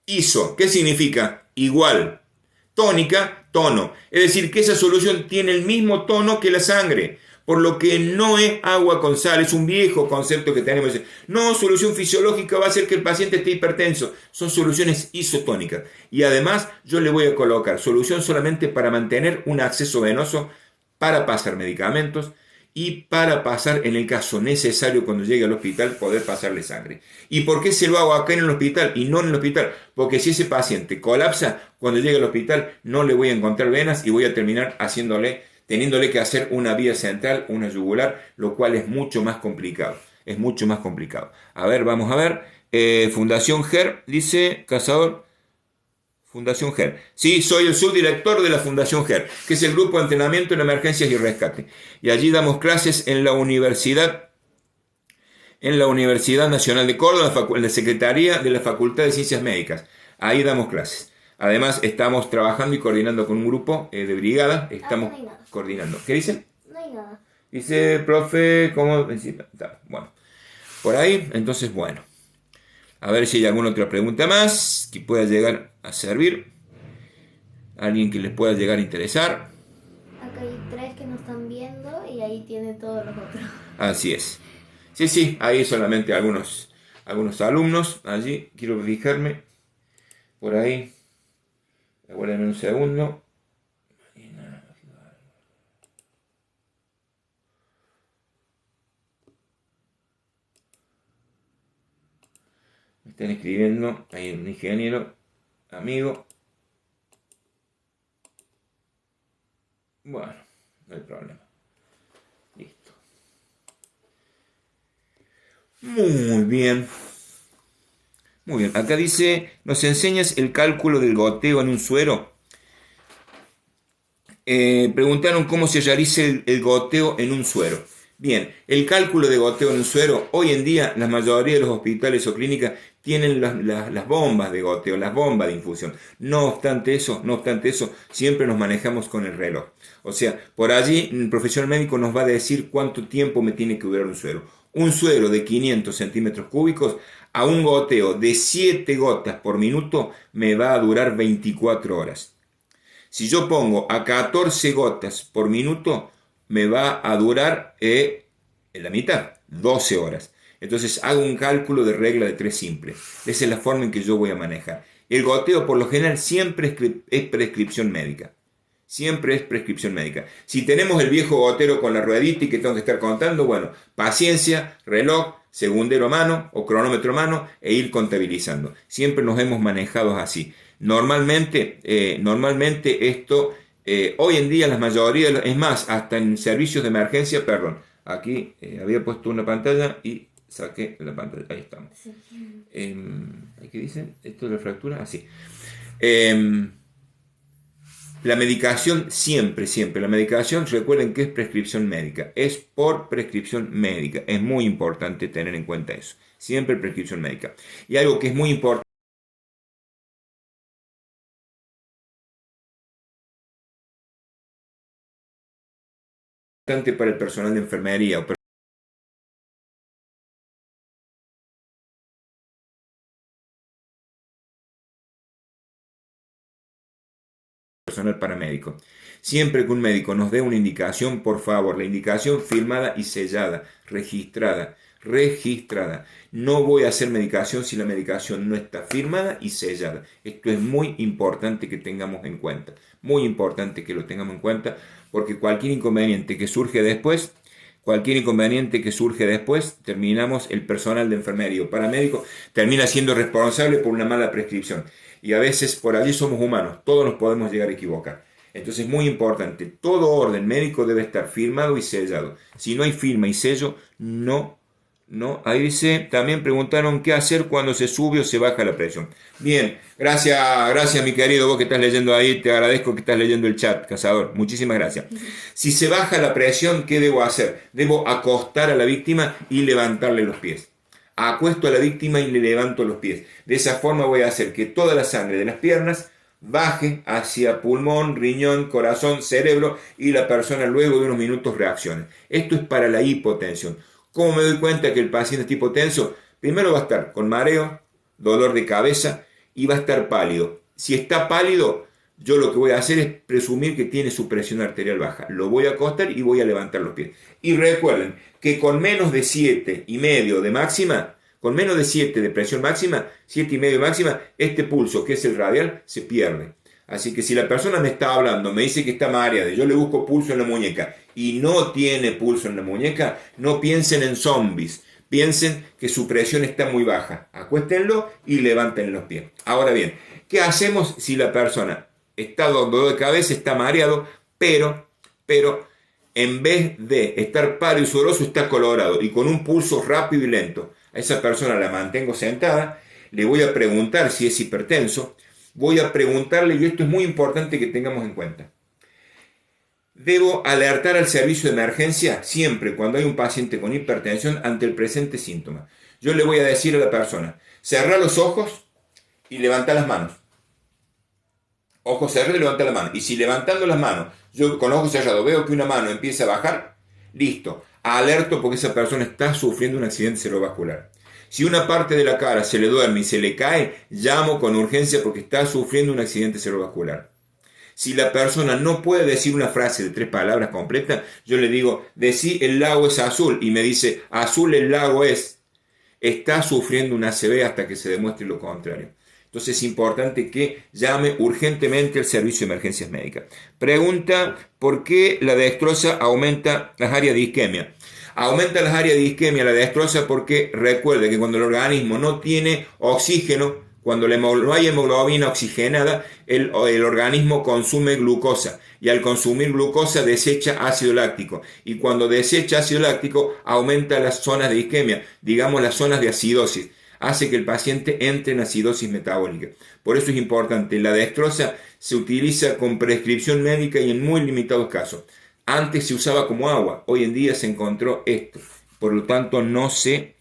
Iso, ¿qué significa? Igual. Tónica, tono. Es decir, que esa solución tiene el mismo tono que la sangre. Por lo que no es agua con sal, es un viejo concepto que tenemos. No, solución fisiológica va a hacer que el paciente esté hipertenso. Son soluciones isotónicas. Y además yo le voy a colocar solución solamente para mantener un acceso venoso, para pasar medicamentos, y para pasar, en el caso necesario, cuando llegue al hospital, poder pasarle sangre. ¿Y por qué se lo hago acá en el hospital y no en el hospital? Porque si ese paciente colapsa, cuando llegue al hospital no le voy a encontrar venas y voy a terminar teniéndole que hacer una vía central, una yugular, lo cual es mucho más complicado. Es mucho más complicado. A ver, vamos a ver. Fundación GER, dice Cazador. Fundación GER. Sí, soy el subdirector de la Fundación GER, que es el Grupo de Entrenamiento en Emergencias y Rescate. Y allí damos clases en la Universidad Nacional de Córdoba, en la Secretaría de la Facultad de Ciencias Médicas. Ahí damos clases. Además, estamos trabajando y coordinando con un grupo de brigada. Estamos no hay nada. coordinando. ¿Qué dicen? No hay nada. Dice, profe, ¿cómo? Bueno, por ahí, entonces, bueno. A ver si hay alguna otra pregunta más que pueda llegar a servir. Alguien que les pueda llegar a interesar. Acá hay 3 que nos están viendo y ahí tiene todos los otros. Así es. Sí, ahí solamente algunos alumnos. Allí quiero fijarme. Por ahí. Aguárdenme un segundo. Me están escribiendo. Hay un ingeniero amigo. Bueno, no hay problema. Listo. Muy bien. Muy bien. Acá dice, ¿nos enseñas el cálculo del goteo en un suero? Preguntaron cómo se realiza el goteo en un suero. Bien, el cálculo de goteo en un suero, hoy en día la mayoría de los hospitales o clínicas tienen las bombas de goteo, las bombas de infusión. No obstante eso, siempre nos manejamos con el reloj. O sea, por allí el profesional médico nos va a decir cuánto tiempo me tiene que durar un suero. Un suero de 500 centímetros cúbicos a un goteo de 7 gotas por minuto me va a durar 24 horas. Si yo pongo a 14 gotas por minuto, me va a durar en la mitad, 12 horas. Entonces hago un cálculo de regla de 3 simple. Esa es la forma en que yo voy a manejar. El goteo por lo general siempre es prescripción médica. Siempre es prescripción médica. Si tenemos el viejo gotero con la ruedita y que tengo que estar contando, bueno, paciencia, reloj, segundero a mano o cronómetro a mano e ir contabilizando. Siempre nos hemos manejado así. Normalmente esto, hoy en día la mayoría, es más, hasta en servicios de emergencia, perdón, aquí había puesto una pantalla y saqué la pantalla, ahí estamos. Sí. ¿Qué dicen? ¿Esto de la fractura? Así. La medicación, siempre, la medicación, recuerden que es prescripción médica, es por prescripción médica, es muy importante tener en cuenta eso, siempre prescripción médica. Y algo que es muy importante para el personal de enfermería o personal paramédico. Siempre que un médico nos dé una indicación, por favor, la indicación firmada y sellada, registrada. No voy a hacer medicación si la medicación no está firmada y sellada. Esto es muy importante que tengamos en cuenta. Muy importante que lo tengamos en cuenta porque cualquier inconveniente que surge después, terminamos el personal de enfermería o paramédico termina siendo responsable por una mala prescripción. Y a veces por allí somos humanos, todos nos podemos llegar a equivocar. Entonces, muy importante, todo orden médico debe estar firmado y sellado. Si no hay firma y sello, no. Ahí dice, también preguntaron qué hacer cuando se sube o se baja la presión. Bien, gracias mi querido, vos que estás leyendo ahí, te agradezco que estás leyendo el chat, Cazador, muchísimas gracias. Si se baja la presión, ¿qué debo hacer? Debo acostar a la víctima y levantarle los pies. Acuesto a la víctima y le levanto los pies. De esa forma voy a hacer que toda la sangre de las piernas baje hacia pulmón, riñón, corazón, cerebro y la persona luego de unos minutos reaccione. Esto es para la hipotensión. ¿Cómo me doy cuenta que el paciente está hipotenso? Primero va a estar con mareo, dolor de cabeza y va a estar pálido. Si está pálido, yo lo que voy a hacer es presumir que tiene su presión arterial baja. Lo voy a acostar y voy a levantar los pies. Y recuerden que con menos de 7,5 de máxima, con menos de 7 de presión máxima, 7,5 máxima, este pulso, que es el radial, se pierde. Así que si la persona me está hablando, me dice que está mareada, yo le busco pulso en la muñeca y no tiene pulso en la muñeca, no piensen en zombies. Piensen que su presión está muy baja. Acuéstenlo y levanten los pies. Ahora bien, ¿qué hacemos si la persona está dolor de cabeza, está mareado, pero en vez de estar pálido y sudoroso, está colorado y con un pulso rápido y lento? A esa persona la mantengo sentada, le voy a preguntar si es hipertenso, voy a preguntarle, y esto es muy importante que tengamos en cuenta. Debo alertar al servicio de emergencia siempre cuando hay un paciente con hipertensión ante el presente síntoma. Yo le voy a decir a la persona, cerra los ojos y levanta las manos. Ojos cerrados y levanta la mano. Y si levantando las manos, yo con ojos cerrados veo que una mano empieza a bajar, listo, alerto porque esa persona está sufriendo un accidente cerebrovascular. Si una parte de la cara se le duerme y se le cae, llamo con urgencia porque está sufriendo un accidente cerebrovascular. Si la persona no puede decir una frase de 3 palabras completa, yo le digo, decí el lago es azul, y me dice, azul el lago es, está sufriendo una ACV hasta que se demuestre lo contrario. Entonces es importante que llame urgentemente al servicio de emergencias médicas. Pregunta, ¿por qué la dextrosa aumenta las áreas de isquemia? Aumenta las áreas de isquemia la dextrosa porque recuerde que cuando el organismo no tiene oxígeno, cuando no hay hemoglobina oxigenada, el organismo consume glucosa y al consumir glucosa desecha ácido láctico. Y cuando desecha ácido láctico aumenta las zonas de isquemia, digamos las zonas de acidosis. Hace que el paciente entre en acidosis metabólica. Por eso es importante, la dextrosa se utiliza con prescripción médica y en muy limitados casos. Antes se usaba como agua, hoy en día se encontró esto. Por lo tanto, no se...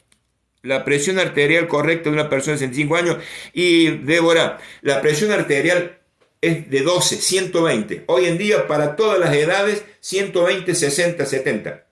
La presión arterial correcta de una persona de 65 años. Y Débora, la presión arterial es de 12, 120. Hoy en día para todas las edades 120, 60, 70.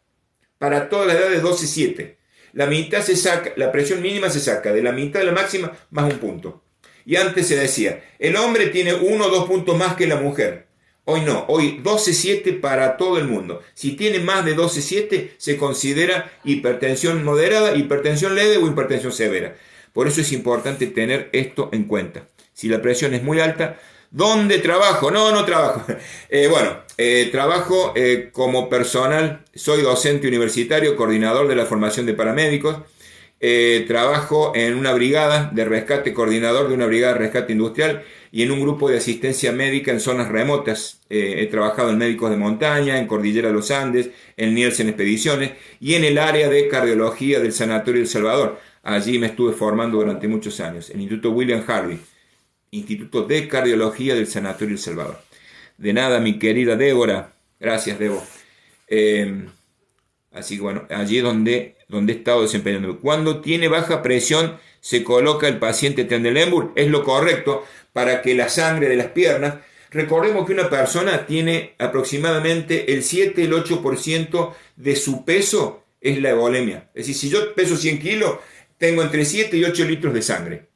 Para todas las edades 12, 7. La mitad se saca, la presión mínima se saca de la mitad de la máxima más un punto. Y antes se decía, el hombre tiene 1 o 2 puntos más que la mujer. Hoy no, hoy 12,7 para todo el mundo. Si tiene más de 12,7 se considera hipertensión moderada, hipertensión leve o hipertensión severa. Por eso es importante tener esto en cuenta. Si la presión es muy alta, ¿dónde trabajo? No trabajo. Trabajo como personal, soy docente universitario, coordinador de la formación de paramédicos. Trabajo en una brigada de rescate, coordinador de una brigada de rescate industrial y en un grupo de asistencia médica en zonas remotas. He trabajado en médicos de montaña, en Cordillera de los Andes, en Nielsen Expediciones y en el área de cardiología del Sanatorio del Salvador. Allí me estuve formando durante muchos años, en el Instituto William Harvey, Instituto de Cardiología del Sanatorio del Salvador. De nada, mi querida Débora. Gracias, Debo. Así que bueno, allí es donde he estado desempeñando. Cuando tiene baja presión, se coloca el paciente Trendelenburg. Es lo correcto para que la sangre de las piernas... Recordemos que una persona tiene aproximadamente el 7, el 8% de su peso es la euvolemia. Es decir, si yo peso 100 kilos, tengo entre 7 y 8 litros de sangre.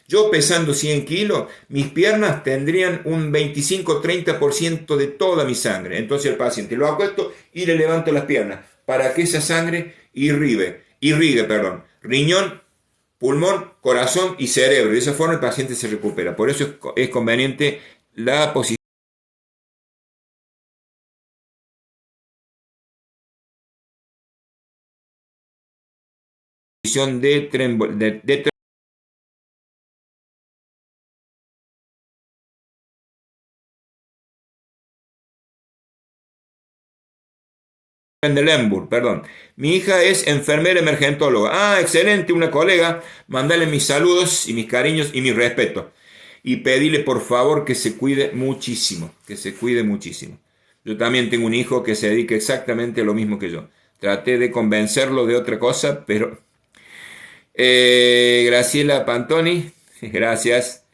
Yo pesando 100 kilos, mis piernas tendrían un 25-30% de toda mi sangre. Entonces el paciente lo acuesto y le levanto las piernas para que esa sangre irrigue, riñón, pulmón, corazón y cerebro. Y de esa forma el paciente se recupera. Por eso es conveniente la posición de Trendelenburg, perdón. Mi hija es enfermera emergentóloga. Ah, excelente, una colega. Mandale mis saludos y mis cariños y mis respetos. Y pedile por favor que se cuide muchísimo, Yo también tengo un hijo que se dedica exactamente a lo mismo que yo. Traté de convencerlo de otra cosa, pero... Graciela Pantoni, gracias.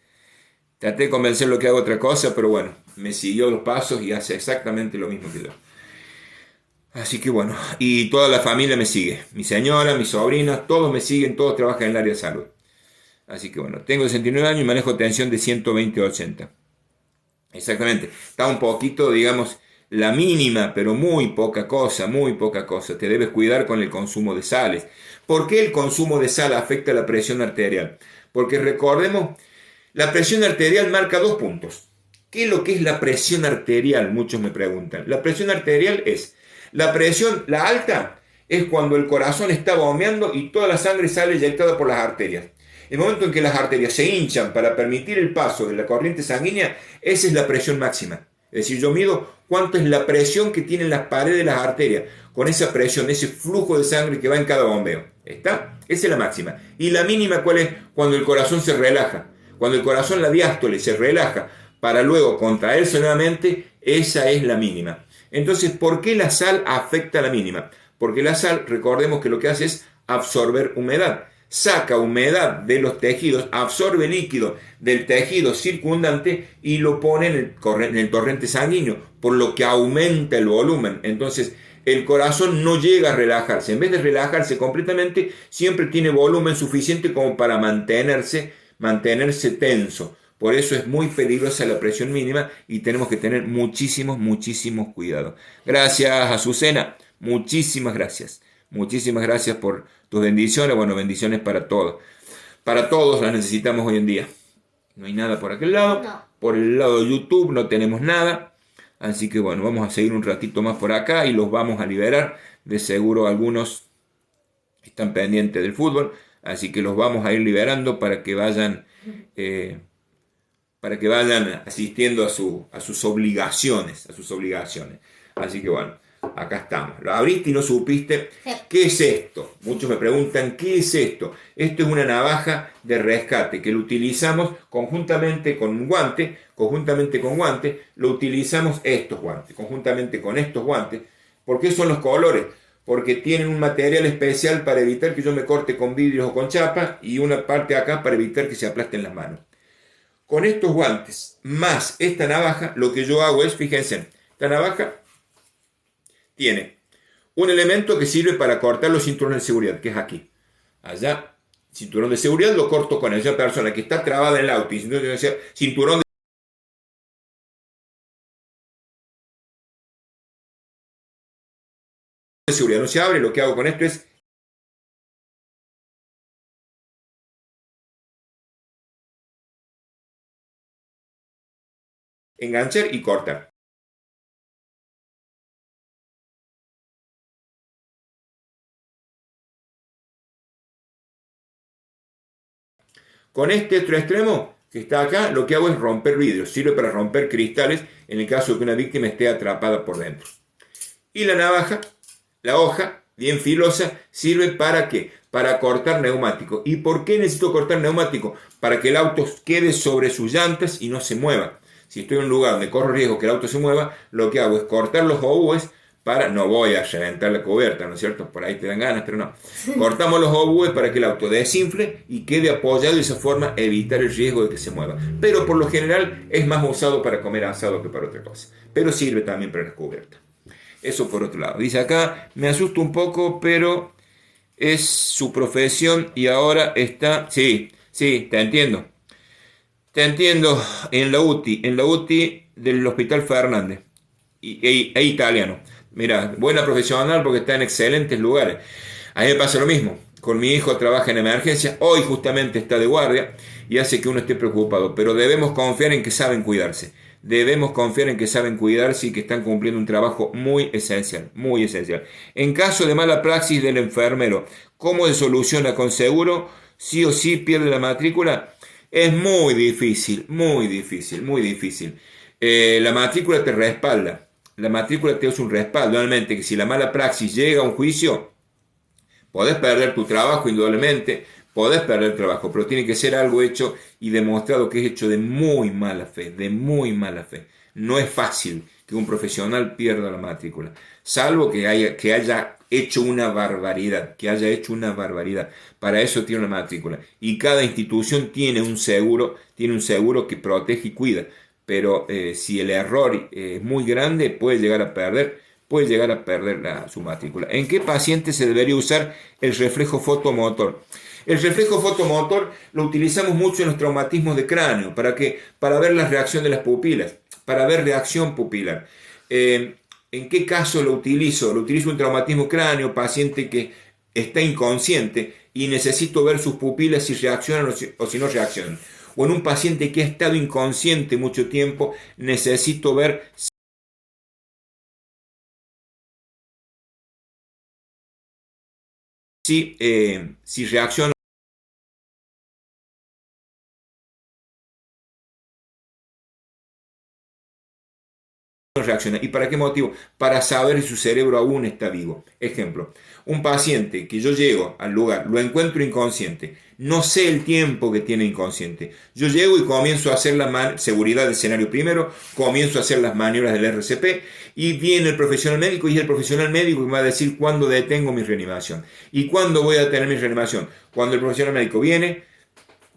Traté de convencerlo que haga otra cosa, pero bueno, me siguió los pasos y hace exactamente lo mismo que yo. Así que bueno, y toda la familia me sigue. Mi señora, mis sobrinas, todos me siguen, todos trabajan en el área de salud. Así que bueno, tengo 69 años y manejo tensión de 120/80. Exactamente. Está un poquito, digamos, la mínima, pero muy poca cosa. Te debes cuidar con el consumo de sales. ¿Por qué el consumo de sal afecta la presión arterial? Porque recordemos, la presión arterial marca 2 puntos. ¿Qué es lo que es la presión arterial? Muchos me preguntan. La presión arterial es la presión, la alta, es cuando el corazón está bombeando y toda la sangre sale eyectada por las arterias. El momento en que las arterias se hinchan para permitir el paso de la corriente sanguínea, esa es la presión máxima. Es decir, yo mido cuánto es la presión que tienen las paredes de las arterias, con esa presión, ese flujo de sangre que va en cada bombeo. ¿Está? Esa es la máxima. ¿Y la mínima cuál es? Cuando el corazón se relaja. Cuando el corazón, la diástole, se relaja para luego contraerse nuevamente, esa es la mínima. Entonces, ¿por qué la sal afecta a la mínima? Porque la sal, recordemos que lo que hace es absorber humedad. Saca humedad de los tejidos, absorbe líquido del tejido circundante y lo pone en el torrente sanguíneo, por lo que aumenta el volumen. Entonces, el corazón no llega a relajarse. En vez de relajarse completamente, siempre tiene volumen suficiente como para mantenerse tenso. Por eso es muy peligrosa la presión mínima y tenemos que tener muchísimos cuidados. Gracias, Azucena. Muchísimas gracias. Muchísimas gracias por tus bendiciones. Bueno, bendiciones para todos. Para todos las necesitamos hoy en día. No hay nada por aquel lado. No. Por el lado de YouTube no tenemos nada. Así que bueno, vamos a seguir un ratito más por acá y los vamos a liberar. De seguro algunos están pendientes del fútbol. Así que los vamos a ir liberando para que vayan asistiendo a sus obligaciones, Así que bueno, acá estamos. Lo abriste y no supiste. ¿Qué es esto? Muchos me preguntan, ¿qué es esto? Esto es una navaja de rescate que lo utilizamos conjuntamente con un guante, lo utilizamos estos guantes, conjuntamente con estos guantes. ¿Por qué son los colores? Porque tienen un material especial para evitar que yo me corte con vidrios o con chapa y una parte acá para evitar que se aplasten las manos. Con estos guantes más esta navaja, lo que yo hago es, fíjense, esta navaja tiene un elemento que sirve para cortar los cinturones de seguridad, que es aquí. Allá, cinturón de seguridad lo corto con esa persona que está trabada en el auto y cinturón de seguridad no se abre. Lo que hago con esto es enganchar y cortar. Con este otro extremo que está acá, lo que hago es romper vidrios. Sirve para romper cristales en el caso de que una víctima esté atrapada por dentro. Y la navaja, la hoja, bien filosa, sirve ¿para qué? Para cortar neumático. ¿Y por qué necesito cortar neumático? Para que el auto quede sobre sus llantas y no se mueva. Si estoy en un lugar donde corro riesgo que el auto se mueva, lo que hago es cortar los obúes para, no voy a reventar la cubierta, ¿no es cierto? Por ahí te dan ganas, pero no. Cortamos los obúes para que el auto desinfle y quede apoyado y de esa forma evitar el riesgo de que se mueva. Pero por lo general es más usado para comer asado que para otra cosa. Pero sirve también para las cubiertas. Eso por otro lado. Dice acá, me asusta un poco, pero es su profesión y ahora está... Sí, te entiendo. Te entiendo en la UTI del Hospital Fernández e italiano. Mira, buena profesional porque está en excelentes lugares. A mí me pasa lo mismo. Con mi hijo trabaja en emergencia, hoy justamente está de guardia y hace que uno esté preocupado, pero debemos confiar en que saben cuidarse. Debemos confiar en que saben cuidarse y que están cumpliendo un trabajo muy esencial, muy esencial. En caso de mala praxis del enfermero, ¿cómo se soluciona con seguro? ¿Sí o sí pierde la matrícula? Es muy difícil, muy difícil, muy difícil. La matrícula te respalda. La matrícula te es un respaldo. Realmente que si la mala praxis llega a un juicio, podés perder tu trabajo, indudablemente, podés perder el trabajo, pero tiene que ser algo hecho y demostrado que es hecho de muy mala fe, de muy mala fe. No es fácil que un profesional pierda la matrícula, salvo que haya hecho una barbaridad, Para eso tiene una matrícula. Y cada institución tiene un seguro que protege y cuida. Pero si el error es muy grande, puede llegar a perder su matrícula. ¿En qué paciente se debería usar el reflejo fotomotor? El reflejo fotomotor lo utilizamos mucho en los traumatismos de cráneo. ¿Para qué? Para ver la reacción de las pupilas, para ver reacción pupilar. ¿En qué caso lo utilizo? Lo utilizo en traumatismo cráneo, paciente que está inconsciente y necesito ver sus pupilas si reaccionan o si no reaccionan. O en un paciente que ha estado inconsciente mucho tiempo, necesito ver si reacciona reacciona. ¿Y para qué motivo? Para saber si su cerebro aún está vivo. Ejemplo, un paciente que yo llego al lugar, lo encuentro inconsciente, no sé el tiempo que tiene inconsciente. Yo llego y comienzo a hacer la seguridad del escenario primero, comienzo a hacer las maniobras del RCP y viene el profesional médico y es el profesional médico que me va a decir cuándo detengo mi reanimación. ¿Y cuándo voy a detener mi reanimación? Cuando el profesional médico viene,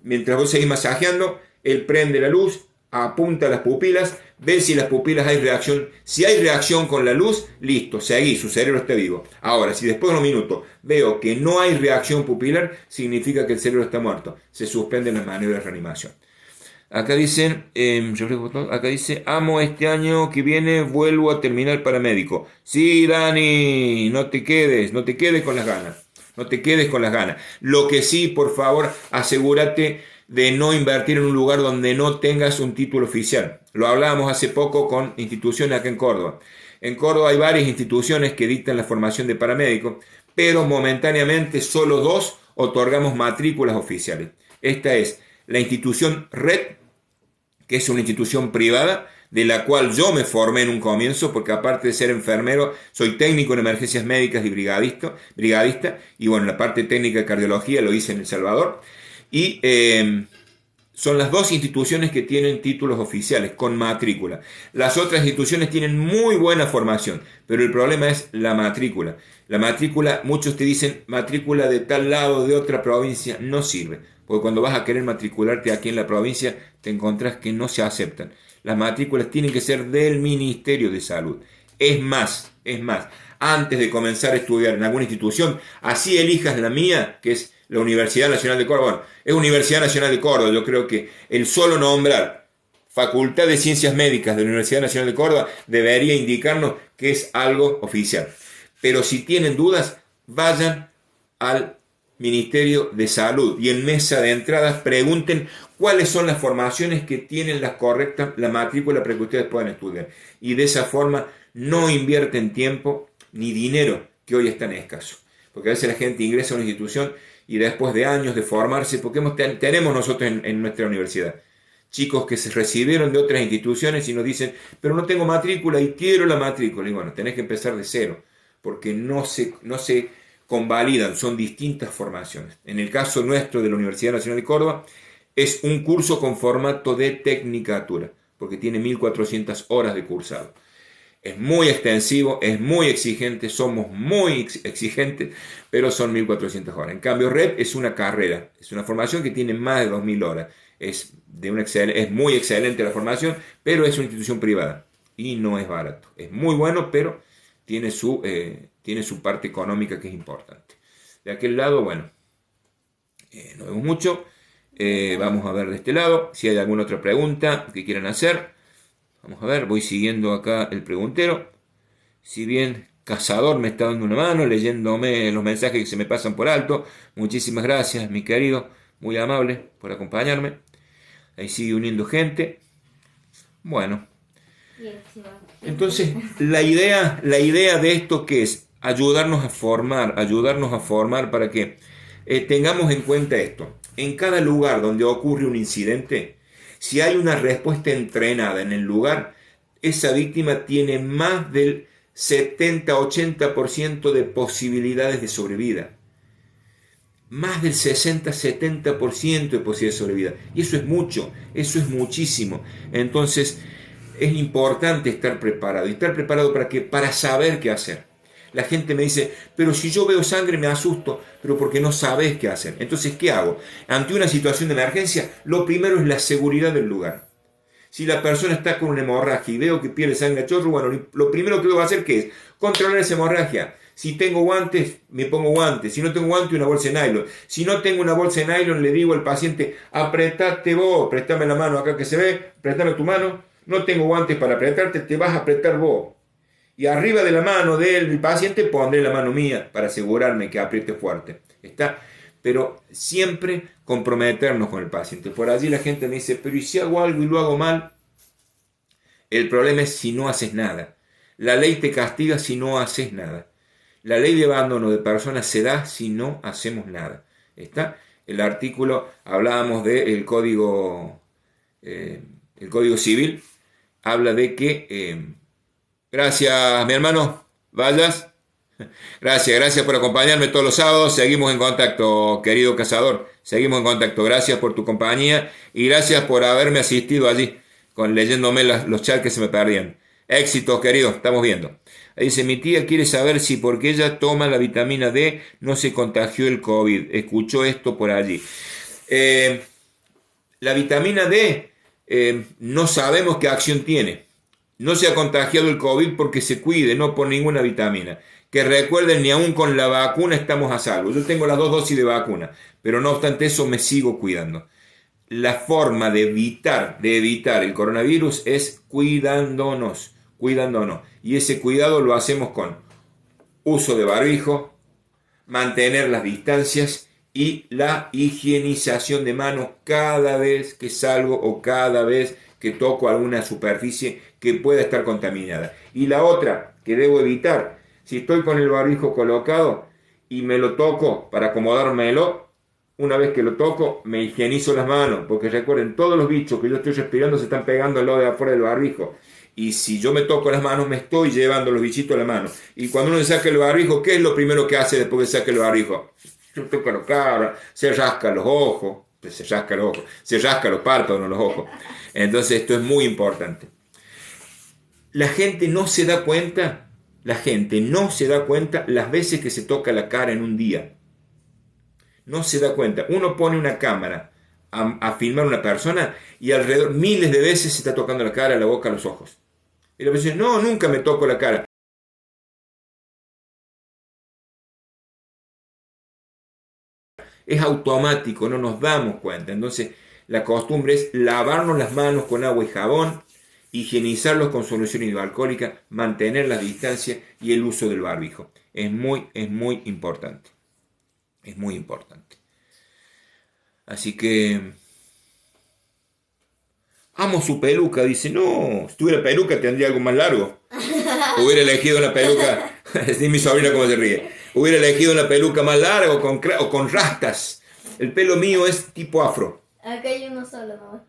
mientras vos seguís masajeando, él prende la luz, apunta las pupilas, ve si las pupilas hay reacción. Si hay reacción con la luz, listo, seguí, su cerebro está vivo. Ahora, si después de unos minutos veo que no hay reacción pupilar, significa que el cerebro está muerto. Se suspenden las maniobras de reanimación. Acá dicen, acá dice, amo este año que viene, vuelvo a terminar paramédico. Sí, Dani, no te quedes con las ganas. No te quedes con las ganas. Lo que sí, por favor, asegúrate de no invertir en un lugar donde no tengas un título oficial. Lo hablábamos hace poco con instituciones acá en Córdoba. En Córdoba hay varias instituciones que dictan la formación de paramédicos, pero momentáneamente solo 2 otorgamos matrículas oficiales. Esta es la institución RED, que es una institución privada, de la cual yo me formé en un comienzo, porque aparte de ser enfermero, soy técnico en emergencias médicas y brigadista, y bueno, la parte técnica de cardiología lo hice en El Salvador, y son las 2 instituciones que tienen títulos oficiales, con matrícula. Las otras instituciones tienen muy buena formación, pero el problema es la matrícula. La matrícula, muchos te dicen, matrícula de tal lado, de otra provincia, no sirve. Porque cuando vas a querer matricularte aquí en la provincia, te encontrás que no se aceptan. Las matrículas tienen que ser del Ministerio de Salud. Es más, antes de comenzar a estudiar en alguna institución, así elijas la mía, que es la Universidad Nacional de Córdoba. Bueno, es Universidad Nacional de Córdoba. Yo creo que el solo nombrar Facultad de Ciencias Médicas de la Universidad Nacional de Córdoba debería indicarnos que es algo oficial. Pero si tienen dudas, vayan al Ministerio de Salud y en mesa de entradas pregunten cuáles son las formaciones que tienen las correctas, la matrícula para que ustedes puedan estudiar. Y de esa forma no invierten tiempo ni dinero, que hoy es tan escaso. Porque a veces la gente ingresa a una institución y después de años de formarse, porque tenemos nosotros en nuestra universidad chicos que se recibieron de otras instituciones y nos dicen, pero no tengo matrícula y quiero la matrícula. Y bueno, tenés que empezar de cero, porque no se convalidan, son distintas formaciones. En el caso nuestro de la Universidad Nacional de Córdoba, es un curso con formato de tecnicatura, porque tiene 1400 horas de cursado. Es muy extensivo, es muy exigente, somos muy exigentes, pero son 1400 horas. En cambio, REP es una carrera, es una formación que tiene más de 2000 horas. Es muy excelente la formación, pero es una institución privada y no es barato. Es muy bueno, pero tiene su parte económica que es importante. De aquel lado, bueno, no vemos mucho. Vamos a ver de este lado si hay alguna otra pregunta que quieran hacer. Vamos a ver, voy siguiendo acá el preguntero. Si bien Cazador me está dando una mano, leyéndome los mensajes que se me pasan por alto. Muchísimas gracias, mi querido, muy amable por acompañarme. Ahí sigue uniendo gente. Bueno, entonces la idea de esto que es ayudarnos a formar para que tengamos en cuenta esto. En cada lugar donde ocurre un incidente, si hay una respuesta entrenada en el lugar, esa víctima tiene más del 70-80% de posibilidades de sobrevida. Más del 60-70% de posibilidades de sobrevida. Y eso es mucho, eso es muchísimo. Entonces, es importante estar preparado. Y estar preparado para saber qué hacer. La gente me dice, pero si yo veo sangre me asusto, pero porque no sabes qué hacer. Entonces, ¿qué hago? Ante una situación de emergencia, lo primero es la seguridad del lugar. Si la persona está con una hemorragia y veo que pierde sangre a chorro, bueno, lo primero que debo hacer, ¿qué es? Controlar esa hemorragia. Si tengo guantes, me pongo guantes. Si no tengo guantes, una bolsa de nylon. Si no tengo una bolsa de nylon, le digo al paciente, apretate vos, préstame la mano acá que se ve, préstame tu mano. No tengo guantes para apretarte, te vas a apretar vos. Y arriba de la mano del paciente pondré la mano mía para asegurarme que apriete fuerte. ¿Está? Pero siempre comprometernos con el paciente. Por allí la gente me dice, pero ¿y si hago algo y lo hago mal? El problema es si no haces nada. La ley te castiga si no haces nada. La ley de abandono de personas se da si no hacemos nada. ¿Está? El artículo, hablábamos del Código Civil, habla de que Gracias, mi hermano. Vayas. Gracias por acompañarme todos los sábados. Seguimos en contacto, querido cazador. Seguimos en contacto. Gracias por tu compañía y gracias por haberme asistido allí, leyéndome los chats que se me perdían. Éxitos, querido. Estamos viendo. Ahí dice, mi tía quiere saber si porque ella toma la vitamina D no se contagió el COVID. Escuchó esto por allí. La vitamina D no sabemos qué acción tiene. No se ha contagiado el COVID porque se cuide, no por ninguna vitamina. Que recuerden, ni aún con la vacuna estamos a salvo. Yo tengo las 2 dosis de vacuna, pero no obstante eso me sigo cuidando. La forma de evitar el coronavirus es cuidándonos. Y ese cuidado lo hacemos con uso de barbijo, mantener las distancias y la higienización de manos cada vez que salgo o cada vez que toco alguna superficie que pueda estar contaminada. Y la otra que debo evitar, si estoy con el barbijo colocado y me lo toco para acomodármelo, una vez que lo toco me higienizo las manos, porque recuerden, todos los bichos que yo estoy respirando se están pegando al lado de afuera del barbijo. Y si yo me toco las manos, me estoy llevando los bichitos a la mano. Y cuando uno se saca el barbijo, ¿qué es lo primero que hace después que se saca el barbijo? Se toca la cara, se rasca los ojos, se rasca los párpados, no los ojos. Entonces esto es muy importante. La gente no se da cuenta las veces que se toca la cara en un día. No se da cuenta. Uno pone una cámara a filmar a una persona y alrededor miles de veces se está tocando la cara, la boca, los ojos. Y la persona dice, no, nunca me toco la cara. Es automático, no nos damos cuenta. Entonces, la costumbre es lavarnos las manos con agua y jabón, higienizarlos con solución hidroalcohólica, mantener la distancia y el uso del barbijo. Es muy importante. Es muy importante. Así que... amo su peluca. Dice, no, si tuviera peluca tendría algo más largo. Hubiera elegido una peluca... Es mi sobrina como se ríe. Hubiera elegido una peluca más larga o con rastas. El pelo mío es tipo afro. Acá hay uno solo, ¿no?